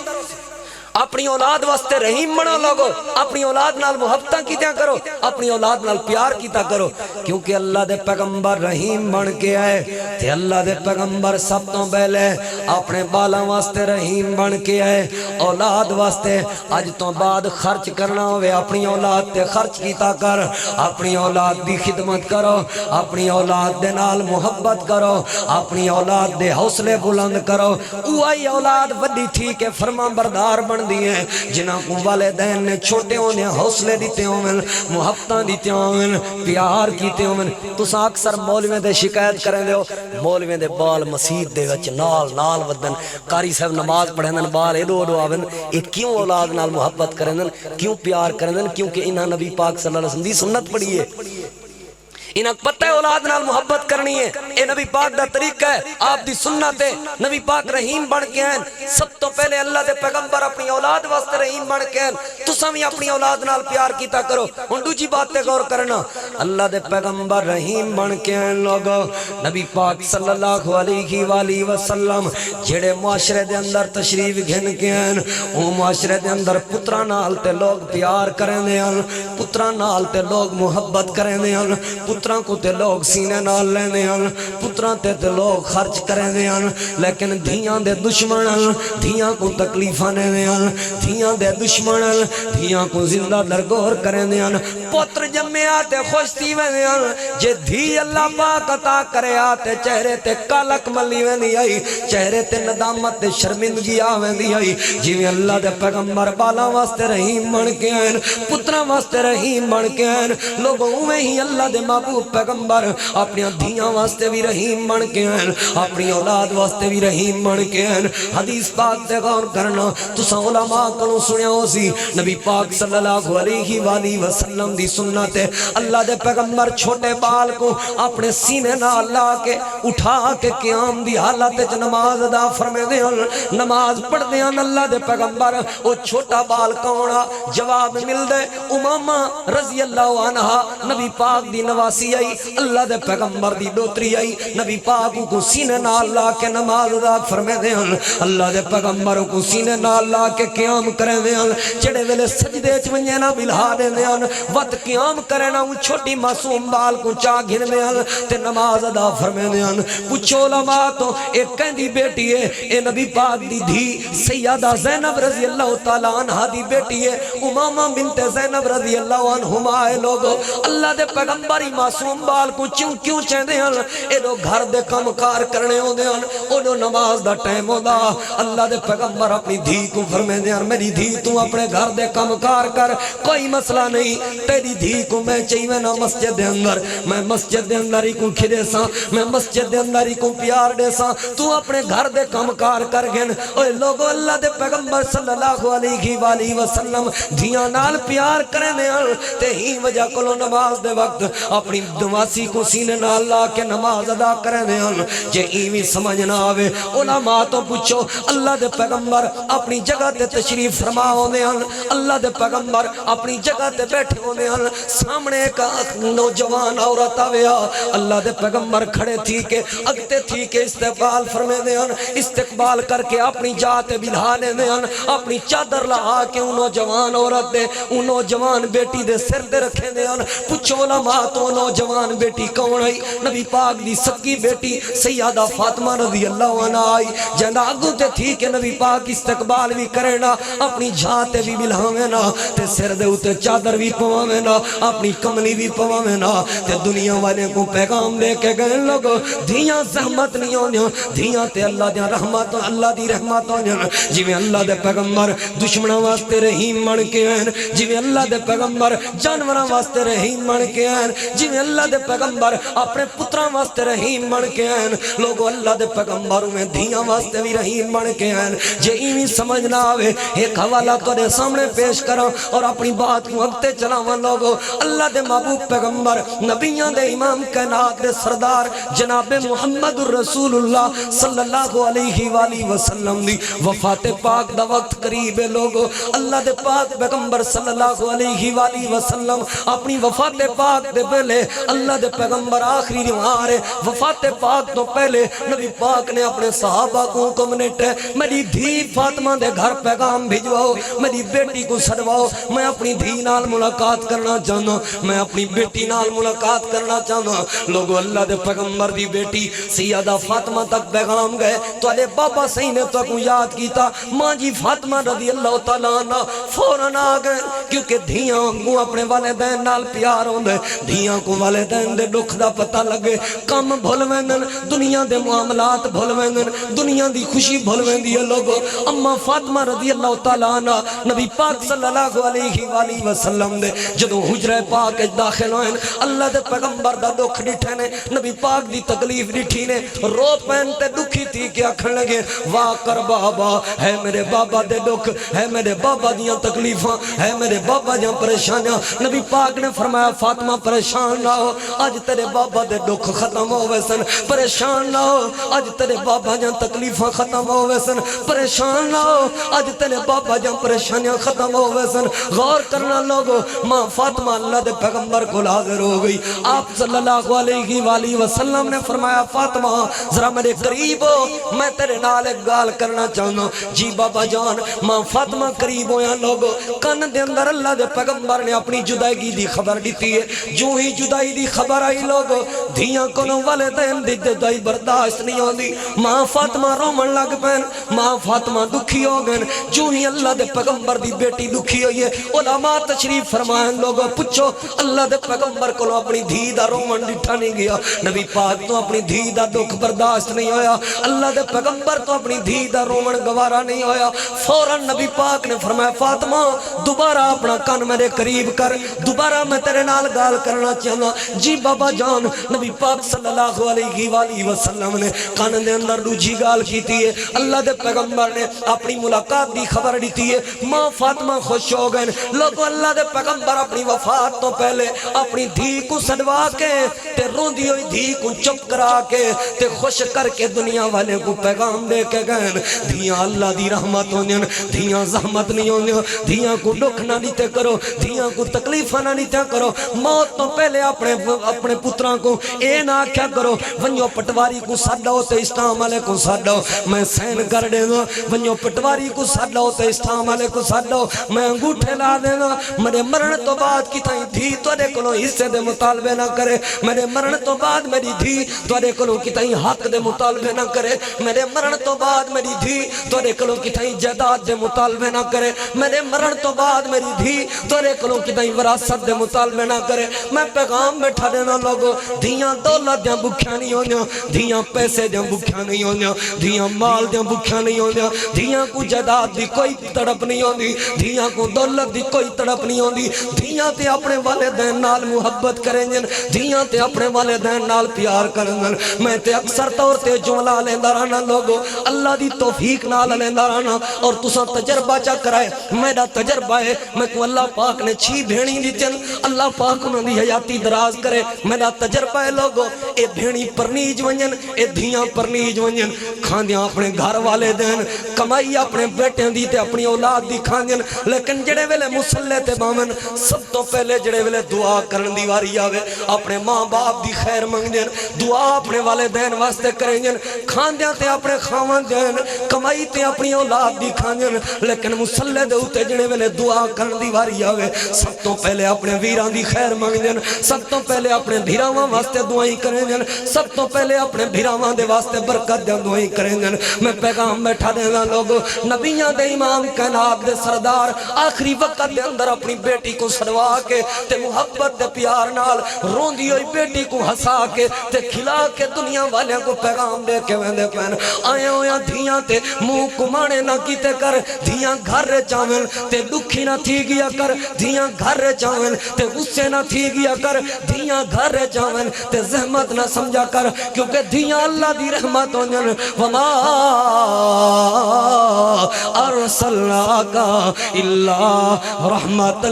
اپنی اولاد واسطے رحیم بنا لوگو اپنی اولاد نال محبتاں کیتیاں کرو اپنی اولاد نال پیار کیتا کرو کیونکہ اللہ دے پیغمبر رحیم بن کے آئے تے اللہ دے پیغمبر سب تو پہلے اپنے بالاں واسطے رحیم بن کے آئے اولاد واسطے اج تو بعد خرچ کرنا ہوئے اپنی اولاد تے خرچ کیتا کر اپنی اولاد دی خدمت کرو اپنی اولاد دے نال محبت کرو اپنی اولاد دے حوصلے بلند کرو اوہی اولاد وڈی تھی کہ فرما بردار بن دیئے جنہاں کو والدین نے چھوٹے ہونے حوصلے دیتے ہوئے محبتاں دیتے ہوئے پیار کیتے ہوئے تو سا اکثر مولویں دے شکایت کریں دے ہو مولویں دے بال مسید دے وچ نال ودن قاری صاحب نماز پڑھیں دن بال ایڈو آویں ایک کیوں اولاد نال محبت کریں دن کیوں پیار کریں دن کیونکہ انہاں نبی پاک صلی اللہ علیہ وسلم دی سنت پڑھی ہے انہاں پتہ ہے اولاد نال محبت کرنی ہے اے نبی پاک دا طریقہ ہے آپ دی سنت ہے نبی پاک رحیم بن کے ہیں سب تو پہلے اللہ دے پیغمبر اپنی اولاد واسطے رحیم بن کے ہیں تساں بھی اپنی اولاد نال پیار کیتا کرو ہن دوجی بات تے غور کرنا اللہ دے پیغمبر رحیم بن کے ہیں لوگو نبی پاک صلی اللہ علیہ وآلہ وسلم جڑے معاشرے دے اندر تشریف گھن کے ہیں او معاشرے دے اندر پتراں نال تے لوگ پیار کریں دے ہیں پتراں نال تے لوگ محبت کریں دے ہیں پتراں کو تے لوگ سینے نال لینے ہیں پتراں تے لوگ خرچ کریں دے ہیں لیکن دھیاں دے دشمن دھیاں کو تکلیفاں نے دے ہیں دھیاں دے دشمن دھیاں کو زندہ درگور کریں دے ہیں پتر جمعے آتے خوش تھی میں دے ہیں جے دھی اللہ پاک عطا کرے آتے چہرے تے کالک ملی میں دی آئی چہرے تے ندامت تے شرمندگی آویں دی آئی جی اللہ دے پیغمبر بالا واسطے رحیم بن کے ہیں پترہ واسطے رحیم بن کے ہیں لوگوں میں ہی اللہ دے محبوب پیغمبر اپنی دھیاں واسطے بھی رحیم بن کے ہیں اپنی اولاد واسطے بھی رحیم بن کے ہیں حدیث پاک تے غور کرنا تساں علماء کلوں سنیا ہو سی نبی پاک صلی اللہ علیہ وآلہ وسلم دی سنت ہے اللہ دے پیغمبر چھوٹے بال کو اپنے سینے نہ لا کے اٹھا کے قیام دی حالت وچ نماز ادا فرمے دے نماز پڑھ دے اللہ دے پیغمبر او چھوٹا بال کونا جواب مل دے امامہ رضی اللہ عنہ نبی پاک دی نواسی آئی اللہ دے پیغمبر دی دوتری آئی نبی پاک کو سینے نہ لا کے نماز ادا فرمے دے اللہ دے پیغمبر کو سینے نہ لا کے قیام کرے دے جڑے ویلے سجدے چ ونجے نہ بلہا دے وقت قیام کرے نہ چھوٹی معصوم بال کو چا گھن دے تے نماز ادا فرمے دے پوچھو علماء تو ایک کہندی بیٹی ہے اے نبی پاک دی دھی سیدہ زینب رضی اللہ تعالیٰ عنہ دی بیٹی ہے امامہ بنت زینب رضی اللہ عنہما اے لوگو اللہ دے پیغمبری معصوم بال کو کیوں چاہدے ہیں اے لوگ گھر دے کم کار کرنے ہو دے ہیں او نماز دا ٹائم ہو دا اللہ دے پیغمبر اپنی دھی کو فرمے دے ہیں میری دھی تو اپنے گھر دے کم کار کر کوئی مسئلہ نہیں تیری دھی کو میں چاہیے نا مسجد دے اندر میں مسجد دے اندر ہی کو کھدے سا میں مسجد دے اندر ہی کو پیار دے سا تو اپنے گھر دے کم کار کر گن اوے لوگو اللہ دے پیغمبر صلی اللہ علیہ وآلہ وسلم دھیاں نال پیار کرے دے تے ہی وجہ کلو نماز دے وقت اپنی دواسی کو سینے نال لا کے نماز ادا کرے دے جے ایویں سمجھ نہ آوے علماء تو پوچھو اللہ دے پیغمبر اپنی جگہ تے تشریف فرما ہوندے ہیں اللہ دے پیغمبر اپنی جگہ تے بیٹھے ہوندے ہیں سامنے ایک نوجوان عورت آویا اللہ دے پیغمبر کھڑے تھی کہ اگتے تھی کہ استقبال فرمے دے ہیں استقبال کر کے اپنی جاتے بلھانے دے ہیں اپنی چادر لہا کے ان نوجوان عورت دے ان نوجوان بیٹی دے سر دے رکھے دے ہیں پوچھو علماء تو نوجوان بیٹی کون آئی نبی پاک دی سکی بیٹی سیدہ فاطمہ رضی اللہ عنہ آئی جہاں آگو تے تھی کہ نبی پاک استقبال بھی کرے نا اپنی جاتے بھی بلھاوے نا تے سر دے اتے چادر بھی پواوے نا اپنی کملی بھی پواوے نا تے دنیا والے کو پیغام لے کے گئے لوگ دھیاں زحمت نہیں ہونیاں دھیاں تے اللہ دیا رحمت اللہ دی رحمت ہونیاں جی میں اللہ دے پیغمبر دشمنوں واسطے رحیم بن کے ہیں جی میں اللہ دے پیغمبر جانوراں واسطے رحیم بن کے ہیں جی میں اللہ دے پیغمبر اپنے پتراں واسطے رحیم بن کے ہیں لوگو اللہ دے پیغمبروں میں دھیاں واسطے بھی رحیم بن کے ہیں جے ایویں سمجھ نہ آوے ایک حوالہ تھوڑے سامنے پیش کراں اور اپنی بات کو اگتے چلاواں لوگو اللہ دے محبوب پیغمبر نبیاں دے امام کائنات دے سردار جناب محمد الرسول اللہ صلی اللہ علیہ وآلہ وسلم دی وفات پاک دا وقت قریب ہے لوگو اللہ دے پاک پیغمبر صلی اللہ علیہ وآلہ وسلم اپنی وفات پاک دے پہلے اللہ دے پیغمبر آخری روار ہے وفات پاک تو پہلے نبی پاک نے اپنے صحابہ کو حکم نیٹے میری دھی فاطمہ دے گھر پیغام بھیجواؤ میری بیٹی کو سڑواؤ میں اپنی دھی نال ملاقات کرنا چاہنا میں اپنی بیٹی نال ملاقات کرنا چاہنا لوگو اللہ دے پیغمبر دی بیٹی سیدہ فاطمہ تک پیغام گئے تو علی بابا صحیح نے تو کو یاد کیتا ماں جی فاطمہ رضی اللہ تعالیٰ عنہ فوراً آ گئے کیونکہ دھیاں کو اپنے والدین نال پیار ہوندے دھیاں کو والدین دے دکھ دا پتہ لگے کم بھول ویندن دنیا دے معاملات بھول ویندن دنیا دی خوشی بھول ویندی ہے لوگو اما فاطمہ رضی اللہ تعالیٰ عنہ نبی پاک صلی اللہ علیہ وآلہ وسلم دے جدو حجرہ پاک داخل ہوئے اللہ دے پیغمبر دا دکھ ڈٹھے نے نبی پاک دی تکلیف ڈٹھی نے رو پہنتے دکھی تھی کہ آکھن لگے واہ کر بابا ہے میرے بابا دے دکھ ہے میرے بابا دیاں تکلیفاں ہے میرے بابا دیاں پریشانیاں نبی پاک نے فرمایا فاطمہ پریشان نہ ہو آج تیرے بابا دے دکھ ختم ہوئے سن پریشان نہ ہو آج تیرے بابا دیاں تکلیفاں ختم ہوئے سن پریشان نہ ہو آج تیرے بابا دیاں پریشانیاں ختم ہوئے سن غور کرنا لوگو ماں فاطمہ اللہ دے پیغمبر کو حاضر ہو گئی آپ صلی اللہ علیہ وآلہ وسلم نے فرمایا فاطمہ ذرا میرے قریب ہو میں تیرے نال ایک گال کرنا چاہنا جی بابا جان ماں فاطمہ قریب ہویا لوگو کن دے اندر اللہ دے پیغمبر نے اپنی جدائیگی دی خبر دیتی ہے جو ہی جدائی دی خبر آئی لوگو دھیاں کنوں والے والدین دی جدائی برداشت نہیں ہوندی ماں فاطمہ رومن لگ پین ماں فاطمہ دکھی ہو گئے جو ہی اللہ دے پیغمبر دی بیٹی دکھی ہوئی ہے علماء تشریف فرمائیں لوگوں پچھو اللہ دے پیغمبر کو اپنی دھی دا رومن ڈٹھا نہیں گیا نبی پاک تو اپنی دھی دا دکھ برداشت نہیں ہویا اللہ دے پیغمبر تو اپنی دھی دا رومن گوارا نہیں ہویا فوراں نبی پاک نے فرمایا فاطمہ دوبارہ اپنا کان میرے قریب کر دوبارہ میں تیرے نال گال کرنا چاہنا جی بابا جان نبی پاک صلی اللہ علیہ وآلہ وسلم نے کان دے اندر دوجی گال کیتی ہے اللہ دے پیغمبر نے اپنی ملاقات دی خبر دیتی ہے ماں فاطمہ خوش ہو گئے لوگوں اللہ دے پیغمبر اپنی وفات تو پہلے اپنی دھی کو سڑوا کے تے روندی ہوئی دھی کو چپ کرا کے تے خوش کر کے دنیا والے کو پیغام دے کے گئے دھیاں اللہ دی رحمت ہونیاں دھیاں زحمت نہیں ہونیاں دھیاں کو دکھ نہ دیتے کرو دھیاں کو تکلیف نہ دیتے کرو موت تو پہلے اپنے پتران کو اے نہ کیا کرو ونیو پٹواری کو ساڈاؤ تے اسلام والے کو ساڈاؤ میں سین کر دے گا ونیو پٹواری کو ساڈاؤ تے اسلام والے کو ساڈاؤ میں انگوٹھے لا دے گا میرے مرن تو بعد کی تائیں دھی توڑے کلو حصے دے مطالبے نہ کرے میرے مرن تو بعد میری دھی توڑے کلو کی تائیں حق دے مطالبے نہ کرے میرے مرن تو بعد میری دھی توڑے کلو کی تائیں جائیداد دے مطالبے نہ کرے میرے مرن تو بعد میری دھی توڑے کلو کی تائیں وراثت دے مطالبے نہ کرے میں پیغام بیٹھا دینا لوگوں دھیاں دولت دیاں بکھیاں نہیں ہونیاں دھیاں پیسے دیاں بکھیاں نہیں ہونیاں دھیاں مال دیاں بکھیاں نہیں ہونیاں دھیاں کو جائیداد دی کوئی تڑپ نہیں ہوندی دھیاں کو دولت دی کوئی تڑپ نہیں ہوندی دھیاں تے اپنے والدین نال محبت کریں جن دھیاں تے اپنے والدین نال پیار کریں جن میں تے اکثر طور تے جملہ لیندہ رہنا لوگو اللہ دی توفیق نال لیندہ رہنا اور تساں تجربہ چا کرائے میرا تجربہ ہے میں کو اللہ پاک نے 6 بھیڑی دی چن اللہ پاک انہوں دی حیاتی دراز کرے میرا تجربہ ہے لوگو اے بھیڑی پرنیج ونجن اے دھیاں پرنیج ونجن کھاندیاں اپنے گھر والے دین کمائی اپنے بیٹیں دی تے اپنی اولاد دی کھاندین لیکن جڑے ویلے مسلح تے بامن سب تو پہلے جڑے ویلے دعا کرن دی واری آوے اپنے ماں باپ دی خیر منگ دین دعا اپنے والدین واسطے کریں جن کھاندیاں تے اپنے خاون دین کمائی تے اپنی اولاد دی کھاندین لیکن مسلح دے ہوتے جڑے ویلے دعا کرن دی واری آوے سب تو پہلے اپنے ویران دی خیر منگ دین سب تو پہلے اپنے بھیراواں واسطے دعائیں کریں جن سب تو پہلے اپنے بھیراواں دے واسطے برکت دے دعائیں کریں جن میں پیغام بیٹھا دینا لوگو نبیاں دے امام کائنات دے سردار آخری وقت دے اندر اپنی بیٹی کو سڑوا کے تے محبت دے پیار نال روندی ہوئی بیٹی کو ہسا کے تے کھلا کے دنیا والے کو پیغام دے کے ویندے پین آئے ہویا دھیاں تے منہ کمانے نہ کیتے کر دھیاں گھر رے چاول تے دکھی نہ تھی گیا کر دھیاں گھر رے چاول تے غصے نہ تھی گیا کر دھیاں گھر رے چاول تے زحمت نہ سمجھا کر کیونکہ دھیاں اللہ دی رحمت ہونن وما ارسلناک الا رحمت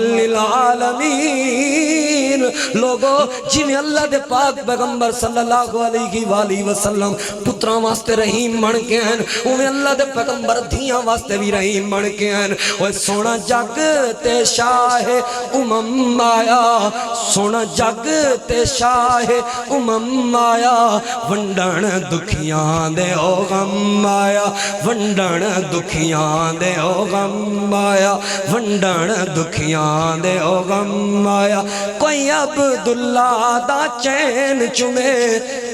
للعالمین لوگو جنہیں اللہ دے پاک پیغمبر صلی اللہ علیہ وآلہ وسلم پتران واسطے رحیم بن کے ہیں انہیں اللہ دے پیغمبر دھیاں واسطے بھی رحیم بن کے ہیں وہ سونا جگ تے شاہ امم آیا سونا جگ تے شاہ امم آیا ونڈن دکھیاں دے او غم آیا ونڈن دکھیاں دے او غم آیا ونڈن دکھیاں دے او غم آیا کوئی عبداللہ دا چین چمے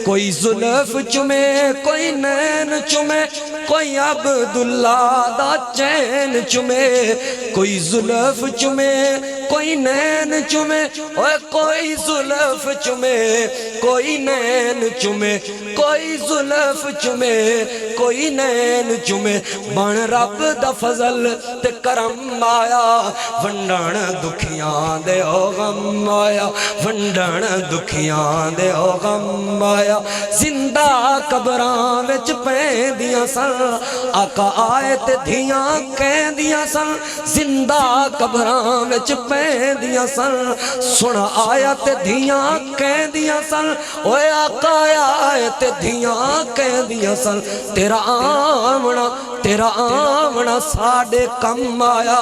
کوئی زلف چمے کوئی نین چمے کوئی عبداللہ دا چین چمے کوئی زلف چمے کوئی نین چمے کوئی زلف چمے کوئی نین چمے کوئی زلف چمے کوئی نین چمے بن رب دا فضل تے کرم آیا ونڈن دکھیاں دے او غم آیا ونڈن دکھیاں دے او غم آیا زندہ قبران وچ پیندیاں سن آقا آئے تے دھیاں کہندیاں سن زندہ قبران وچ پیندیاں سن سنا آیا تے دھیاں کہندیاں سن اوے آقا آئے تے دھیاں کہندیاں سن تیرا آمنا ساڑے کم آیا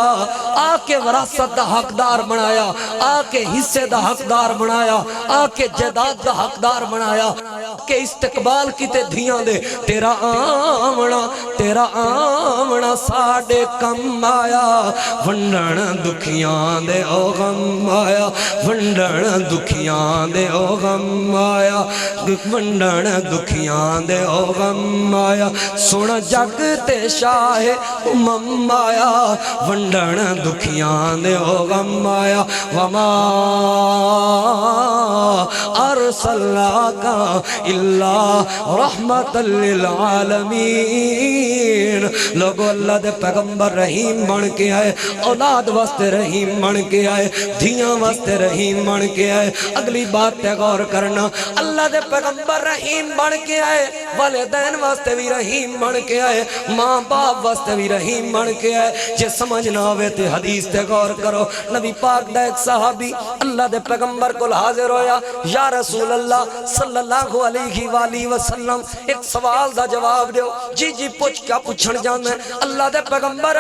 آکے وراثت دا حقدار بنایا آکے حصے دا حقدار بنایا آکے جائیداد دا حقدار بنایا کہ استقبال کیتے دھیاں دے تیرا آمنا ساڑے کم آیا ونڈن دکھیاں دے او غم آیا ونڈن دکھیاں دے او غم آیا ونڈن دکھیاں دے او غم آیا سن جگ تے شاہ امم آیا ونڈن دکھیاں دے او غم آیا وما ارسلناک الا رحمت للعالمین لوگو اللہ دے پیغمبر رحیم بن کے آئے اولاد واسطے رحیم بن کے آئے دھیاں واسطے رحیم بن کے آئے اگلی بات تے غور کرنا اللہ دے پیغمبر رحیم بن کے آئے والدین واسطے بھی رحیم بن کے آئے ماں باپ واسطے بھی رحیم بن کے آئے جے سمجھ نہ ہوئے تے حدیث تے غور کرو نبی پاک دا ایک صحابی اللہ دے پیغمبر کو حاضر ہویا یا رسول اللہ صلی اللہ علیہ وآلہ وسلم ایک سوال دا جواب دیو جی پوچھ کیا پوچھن جانا ہے اللہ دے پیغمبر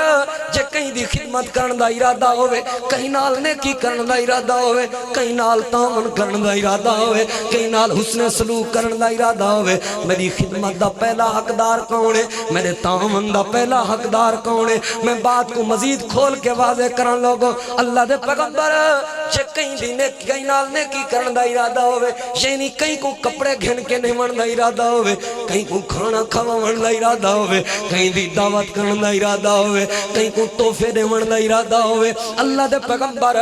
جے کہیں دی خدمت کرن دا ارادہ ہوئے کہیں نال نیکی کرن دا ارادہ ہوئے کہیں نال تعاون کرن دا ارادہ ہوئے کہیں نال حسن سلوک کرن دا ارادہ ہوئے میری خدمت دا پہلا حقدار کون ہے میرے تعاون دا پہلا حقدار کون ہے میں بات کو مزید کھول کے واضح کرن لوگوں اللہ دے پیغمبر جے کہیں دی نیکی کہیں نال نیکی کرن دا ارادہ ہوئے یعنی کہیں کو کپڑے گھن کے نمن دا ارادہ ہوئے کہیں کو کھانا کھاون دا ارادہ ہوئے کہیں دی دعوت کرن دا ارادہ ہوئے کہیں کو تحفے دیون دا ارادہ ہوئے اللہ دے پیغمبر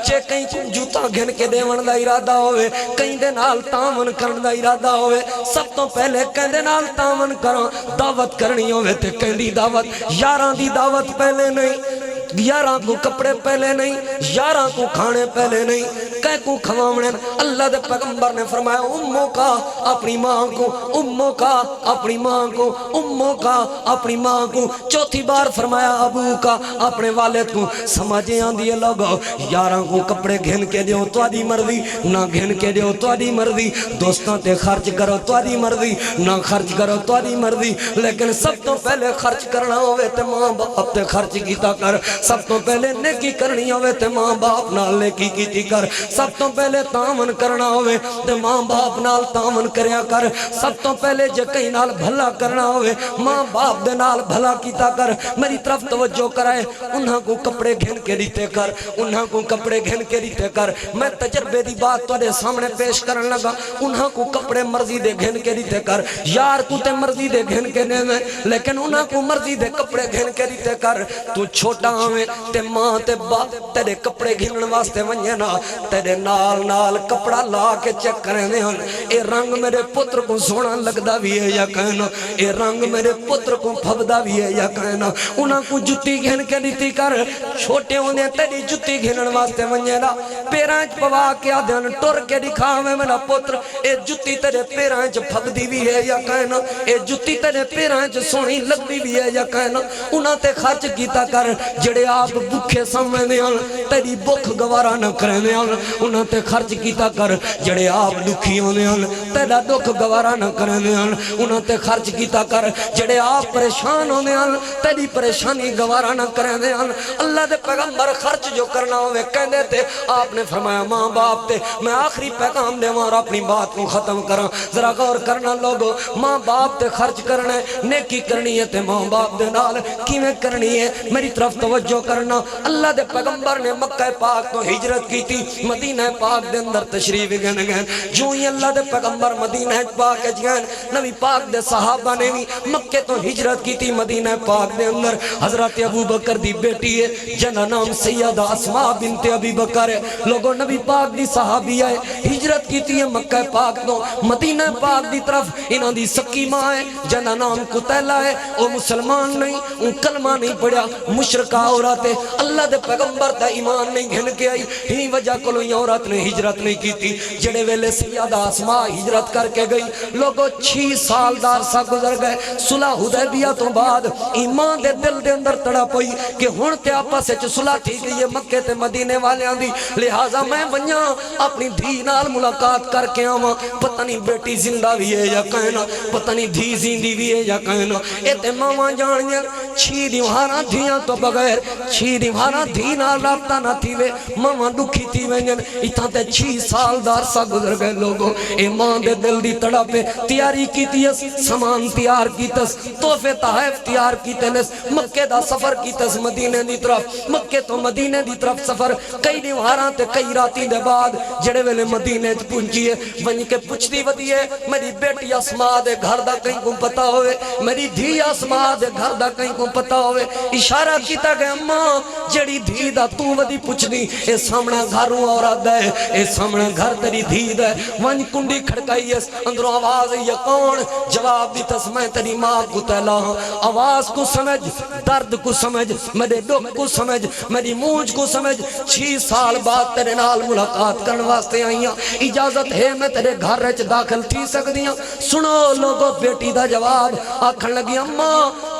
جے کہیں کو جوتا گھن کے دیون دا ارادہ ہوئے کہیں دے نال تعاون کرن دا ارادہ ہوئے سب تو پہلے کہیں دے نال تعاون کرن دعوت کرنی ہوئے تے کہیں دی دعوت یاراں دی دعوت پہلے نہیں یاراں کو کپڑے پہلے نہیں یاراں کو کھانے پہلے نہیں کہیں کو کھواونے اللہ دے پیغمبر نے فرمایا اموں کا اپنی ماں کو اموں کا اپنی ماں کو اموں کا اپنی ماں کو چوتھی بار فرمایا ابو کا اپنے والد کو سمجھے آندھی لوگو یاراں کو کپڑے گھن کے دیو تو آدھی مرضی نہ گھن کے دیو تو آدھی مرضی دوستاں تے خرچ کرو تو آدھی مرضی نہ خرچ کرو تو آدھی مرضی لیکن سب تو پہلے خرچ کرنا ہوئے تے ماں باپ تے خرچ کیتا کر سب تو پہلے نیکی کرنی ہوئے تے ماں باپ نال نیکی کیتی کر سب تو پہلے تعاون کرنا ہوئے تے ماں باپ نال تعاون کریا کر سب تو پہلے جے کہیں نال بھلا کرنا ہوئے ماں باپ دے نال بھلا کیتا کر میری طرف توجہ کرائے انہاں کو کپڑے گھن کے دیتے کر انہاں کو کپڑے گھن کے دیتے کر میں تجربے دی بات تواڈے سامنے پیش کرن لگا انہاں کو کپڑے مرضی دے گھن کے دیتے کر یار کو تے مرضی دے گھن کے دے لیکن انہاں کو مرضی دے کپڑے گھن کے دیتے کر تو چھوٹا ہوئے تے ماں تے باپ تیرے کپڑے گھنن واسطے ونجے نا تیرے نال کپڑا لا کے چیک کریں دے ہن اے رنگ میرے پتر کو سونا لگدا بھی ہے یا کہنا اے رنگ میرے پتر کو پھبدا بھی ہے یا کہنا انہاں کو جتی گھن کے دیتی کر چھوٹے ہوندے تیری جتی گھنن واسطے ونجے نا پیراں وچ پوا کے آدھن ٹر کے دکھاویں میرا پتر اے جتی تیرے پیراں وچ پھبدی بھی ہے یا کہنا اے جتی تیرے پیراں وچ سونی لگدی بھی ہے یا کہنا انہاں تے خرچ کیتا کر جڑے آپ بھوکے سمجھدے ہن تیری بھوک گوارا نہ کریندے ہن انہاں تے خرچ کیتا کر جڑے آپ دکھی ہوندے ہن تیرا دکھ گوارا نہ کریندے ہن انہاں تے خرچ کیتا کر جڑے آپ پریشان ہوندے ہن تیری پریشانی گوارا نہ کریندے ہن اللہ دے پیغمبر خرچ جو کرنا ہوئے کہندے تے آپ نے فرمایا ماں باپ تے میں آخری پیغام دیواں اور اپنی بات کو ختم کراں ذرا غور کرنا لوگو ماں باپ تے خرچ کرنا ہے نیکی کرنی ہے تے ماں باپ دے نال کیویں کرنی ہے میری طرف توجہ کرنا اللہ دے پیغمبر نے مکہ پاک تو ہجرت کی تھی مدینہ پاک دے اندر تشریف گن گئے جو ہی اللہ دے پیغمبر مدینہ پاک گئے نبی پاک دے صحابہ نے بھی مکہ تو ہجرت کی تھی مدینہ پاک دے اندر حضرت ابو بکر دی بیٹی ہے جنہ نام سیدہ اسماء بنت ابی بکر ہے لوگوں نبی پاک دی صحابی ہے ہجرت کی تھی مکہ پاک تو مدینہ پاک دی طرف انہاں دی سکی ماں ہے جنہ نام قتیلہ ہے وہ مسلمان نہیں ان کلمہ نہیں پڑھیا مشرکہ عورت ہے اللہ دے پیغمبر دا ایمان نہیں گھن کے آئی ہی وجہ کلو یہ عورت نے ہجرت نہیں کی تھی جڑے ویلے سیدہ اسماء ہجرت کر کے گئی لوگوں 6 سال دار سا گزر گئے صلح حدیبیہ تو بعد ایمان دے دل دے اندر تڑا پئی کہ ہن تے آپس وچ صلح تھی گئی ہے مکے تے مدینے والیاں دی لہذا میں ونجاں اپنی دھی نال ملاقات کر کے آواں پتہ نہیں بیٹی زندہ بھی ہے یا کہنا پتہ نہیں دھی زندی بھی ہے یا کہنا اے تے ماواں جانیاں 6 دیواراں دھیاں تو بغیر 6 دیواراں دھی نال رابطہ نہ تھی وے ماواں دکھی تھی وینجن اتھاں تے 6 سال دا عرصہ گزر گئے لوگوں اے ماں دے دل دی تڑپ تیاری کیتی اس سامان تیار کیتس تحفے تحائف تیار کیتنس مکے دا سفر کیتس مدینے دی طرف مکے تو مدینے دی طرف سفر کئی دیواراں تے کئی راتی دے بعد جڑے ویلے مدینے تے پہنچیے ونی کے پوچھتی ودیے میری بیٹی اسما دے گھر دا کہیں کو پتہ ہوئے میری دھی اسما دے گھر دا کہیں کو پتہ ہوئے اشارہ کیتا گیا ماں جڑی دھی دا تو ودی پوچھنی اے سامنا گھروں عورت دے اے سامنا گھر تیری دھی دے ونی کنڈی کھڑکائی اس اندروں آواز یہ کون جواب دی تس میں تیری ماں کو تیلا ہوں آواز کو سمجھ درد کو سمجھ میرے دکھ کو سمجھ میری موج کو سمجھ 6 سال بعد تیرے نال ملاقات کرنے واسطے آئیاں اجازت ہے میں تیرے گھر رچ داخل تھی سکدیاں سنو لوگو بیٹی دا جواب آکھن لگی اماں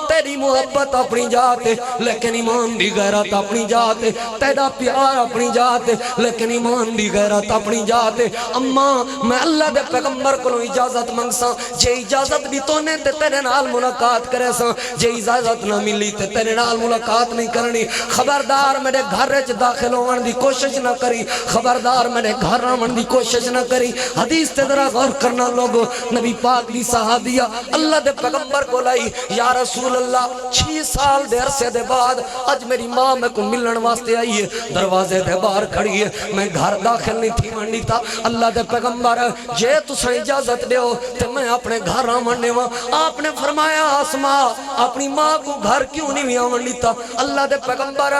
تیری محبت اپنی جاتے لیکن ایمان دی غیرت اپنی جاتے تیرا پیار اپنی جاتے لیکن ایمان دی غیرت اپنی جاتے اماں میں اللہ دے پیغمبر کو اجازت منگساں جے اجازت بھی تو نے تے تیرے نال ملاقات کرے ساں جے اجازت نہ ملی تے تیرے نال ملاقات نہیں کرنی خبردار میرے گھر وچ داخل ہون دی کوشش نہ کری خبردار میرے گھر آون دی کوشش نہ کری حدیث تے ذرا غور کرنا لوگو نبی پاک دی صحابیہ اللہ دے پیغمبر کو لائی یا رسول اللہ 6 سال دے عرصے دے بعد اج میری ماں میں کو ملن واسطے آئی ہے دروازے دے باہر کھڑی ہے میں گھر داخل نہیں تھی منڈی تھا اللہ دے پیغمبر جے تساں اجازت دیو تے میں اپنے گھر آون دیواں آپ نے فرمایا آسما اپنی ماں کو گھر کیوں نہیں آون دیتا اللہ دے پیغمبر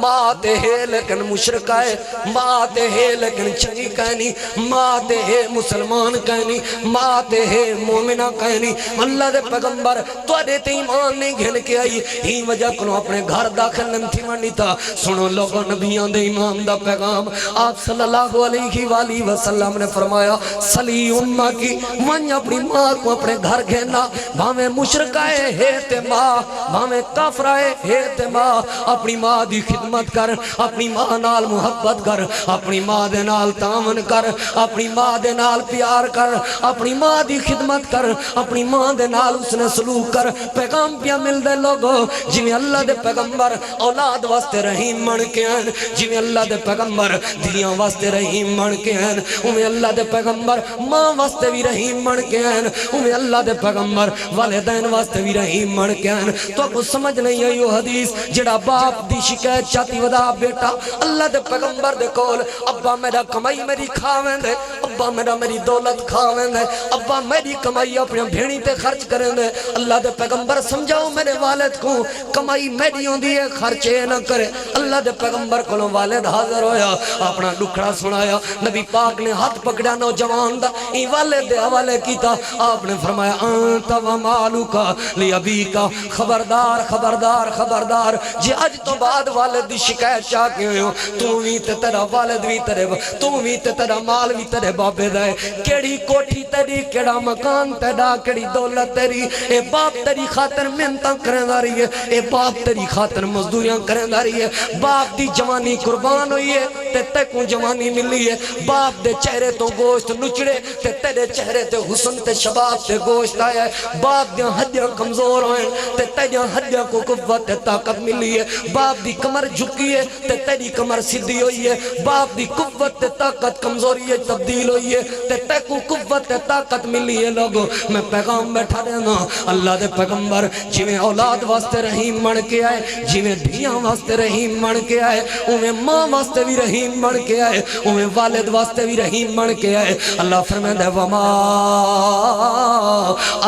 ماں تے ہے لیکن مشرک ہے ماں تے ہے لیکن چنگی کہنی ماں تے ہے مسلمان کہنی ماں تے ہے مومنہ کہنی اللہ دے پیغمبر تو تے ایمان نہیں گھن کے آئی ہی وجہ کنو اپنے گھر داخل نہیں تھی منی تھا سنو لوگوں نبیان دے امام دا پیغام آپ صلی اللہ علیہ وآلہ وسلم نے فرمایا صلی امہ کی من اپنی ماں کو اپنے گھر گھینا بھامے مشرکائے ہے تے ماں بھامے کافرائے ہے تے ماں اپنی ماں دی خدمت کر اپنی ماں نال محبت کر اپنی ماں دے نال تعاون کر اپنی ماں دے نال پیار کر اپنی ماں دی خدمت کر اپنی ماں دے نال اس نے سلوک کر پیغام پیا مل دے لوگو جنہیں اللہ دے پیغمبر اولاد واسطے رحیم من کے ہیں جنہیں اللہ دے پیغمبر دلیاں واسطے رحیم من کے ہیں انہیں اللہ دے پیغمبر ماں واسطے بھی رحیم من کے ہیں انہیں اللہ دے پیغمبر والدین واسطے بھی رحیم من کے ہیں تو کو سمجھ نہیں ہے یہ حدیث جڑا باپ دی شکایت چاہتی ودا بیٹا اللہ دے پیغمبر دے کول ابا میرا کمائی میری کھاویں دے ابا میری دولت کھاویں دے ابا میری کمائی اپنے بھیڑی تے خرچ کریں دے اللہ دے پیغمبر سمجھاؤ میرے والد کو کمائی میری ہوں دیئے خرچے نہ کرے اللہ دے پیغمبر کو والد حاضر ہویا اپنا دکھڑا سنایا نبی پاک نے ہاتھ پکڑا نوجوان دا ای والد دے حوالے کیتا آپ نے فرمایا انت و مالوکا لی ابی کا خبردار خبردار خبردار جی اج تو بعد والد دی شکایت چاہ کے ہوئے تو بھی تے تیرا والد بھی تیرے تو بھی تے تیرا مال بھی تیرے بابے دائے کیڑی کوٹھی تیری کیڑا مکان تیرا کیڑی دولت تیری اے باپ تیری خاطر محنتاں کریں داری ہے اے باپ تیری خاطر مزدوریاں کریں داری ہے باپ دی جوانی قربان ہوئی ہے تے کو جوانی ملی ہے باپ دے چہرے تو گوشت نچڑے تے تیرے چہرے تے حسن تے شباب تے گوشت آیا ہے باپ دیا ہڈیاں کمزور ہوئے تے تیرے ہڈیاں کو قوت تے طاقت ملی ہے باپ دی کمر جھکی ہے تے تیری کمر سدھی ہوئی ہے باپ دی قوت تے طاقت کمزوری ہے تبدیل ہوئی ہے تے کو قوت تے طاقت ملی ہے لوگوں میں پیغام بیٹھا دینا اللہ دے پیغمبر جویں اولاد واسطے رحیم بن کے آئے جویں دھیاں واسطے رحیم بن کے آئے اویں ماں واسطے بھی رحیم بن کے آئے اویں والد واسطے بھی رحیم بن کے آئے اللہ فرمائے وما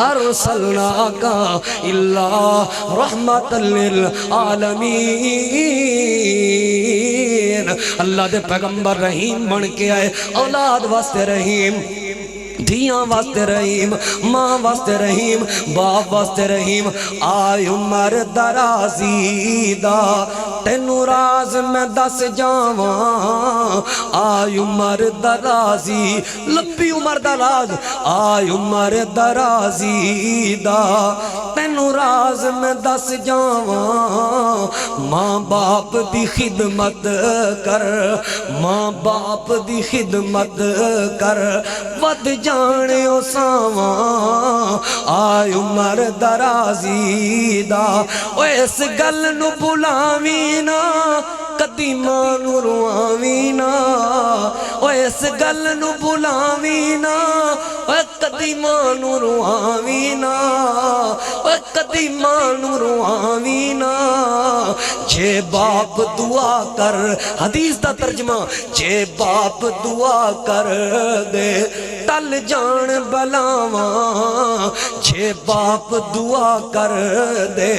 ارسلناک الا رحمت للعالمین اللہ دے پیغمبر رحیم بن کے آئے اولاد واسطے رحیم دھیاں واسطے رحیم ماں واسطے رحیم باپ واسطے رحیم آئے عمر درازی دا تینو راز میں دس جاواں آئے عمر درازی لپی عمر دراز آئے عمر درازی دا تینو راز میں دس جاواں ماں باپ دی خدمت کر ماں باپ دی خدمت کر ود جانے او ساواں آئے عمر درازی دا او اس گل نو بھلاویں نا کدی ماں نو رواویں نا او اس گل نو بھلاویں نا او کدی ماں نو رواویں نا او کدی ماں نو رواویں نا جے باپ دعا کر حدیث دا ترجمہ جے باپ دعا کر دے ٹل جان بلاواں جے باپ دعا کر دے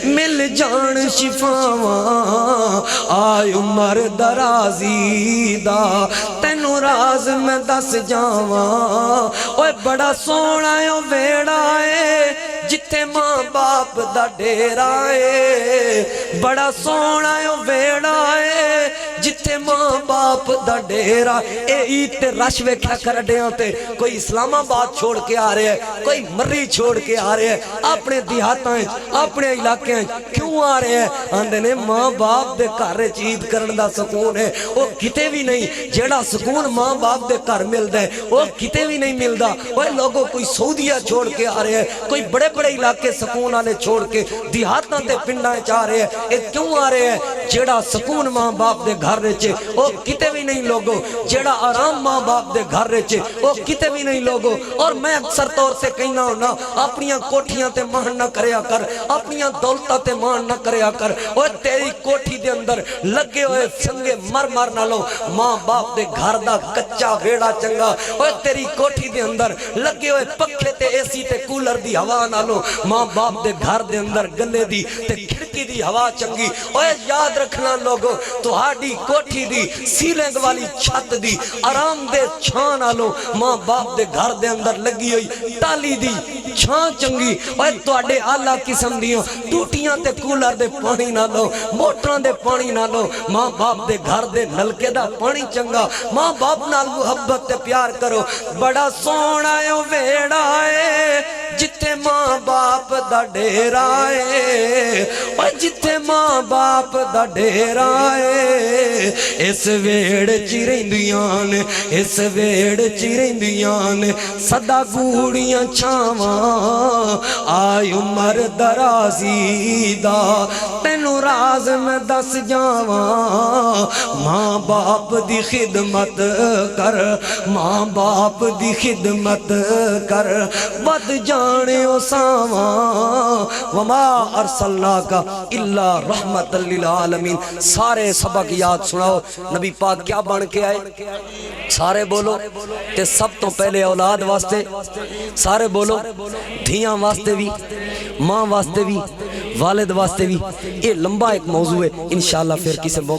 مل جان شفاواں آئے عمر درازی دا تینو راز میں دس جاواں اوے بڑا سونا ہے ویڑا ہے جتے ماں باپ دا ڈیرا ہے بڑا سونا ہے ویڑا ہے جتے ماں باپ دا ڈیرا اے عید تے رش ویکھیا کرڈیاں تے کوئی اسلام آباد چھوڑ کے آ رہے ہیں کوئی مری چھوڑ کے آ رہے ہیں اپنے دیہاتاں اپنے علاقے کیوں آ رہے ہیں آندے نے ماں باپ دے گھر عید کرن دا سکون ہے وہ کتے بھی نہیں جیڑا سکون ماں باپ دے گھر ملدا ہے وہ کتے بھی نہیں ملدا اوے لوگوں کوئی سعودیہ چھوڑ کے آ رہے ہیں کوئی بڑے بڑے علاقے سکون والے چھوڑ کے دیہاتاں تے پنڈاں وچ آ رہے ہیں اے کیوں آ رہے ہیں جیڑا سکون ماں باپ دے گھر وچ او کتے بھی نہیں لوگوں جیڑا آرام ماں باپ دے گھر وچ او کتے بھی نہیں لوگوں اور میں اکثر طور سے کہنا ہونا اپنیاں کوٹھیاں تے مان نہ کریا کر اپنیاں دولتاں تے مان نہ کریا کر اوے تیری کوٹھی دے اندر لگے ہوئے سنگے مر نہ لو ماں باپ دے گھر دا کچا ویڑا چنگا اوے تیری کوٹھی دے اندر لگے ہوئے پکھے تے اے سی تے کولر دی ہوا نہ لو ماں باپ دے گھر دے اندر گلے دی تے کھڑکی دی ہوا چنگی اوے یاد رکھنا لوگو تہاڈی کوٹھی دی سیلنگ والی چھت دی آرام دے چھاں نہ لو ماں باپ دے گھر دے اندر لگی ہوئی ٹالی دی چھاں چنگی اوے تواڈے اعلیٰ قسم دیاں ٹوٹیاں تے کولر دے پانی نہ لو موٹراں دے پانی نہ لو ماں باپ دے گھر دے نلکے دا پانی چنگا ماں باپ نال محبت تے پیار کرو بڑا سونا ہے ویڑا ہے جتے ماں باپ دا ڈیرا ہے اور جتے ماں باپ دا ڈیرا ہے اس ویڑ چی رہندیاں نے اس ویڑ چی رہندیاں نے صدا گوڑیاں چھاواں آئے عمر درازی دا تینو راز میں دس جاواں ماں باپ دی خدمت کر ماں باپ دی خدمت کر بد جانے او ساواں وما ارسلناک الا رحمت للعالمین سارے سبق یاد سناؤ نبی پاک کیا بن کے آئے سارے بولو تے سب تو پہلے اولاد واسطے سارے بولو دھیاں واسطے بھی ماں واسطے بھی والد واسطے بھی یہ لمبا ایک موضوع ہے انشاءاللہ پھر کسی موقع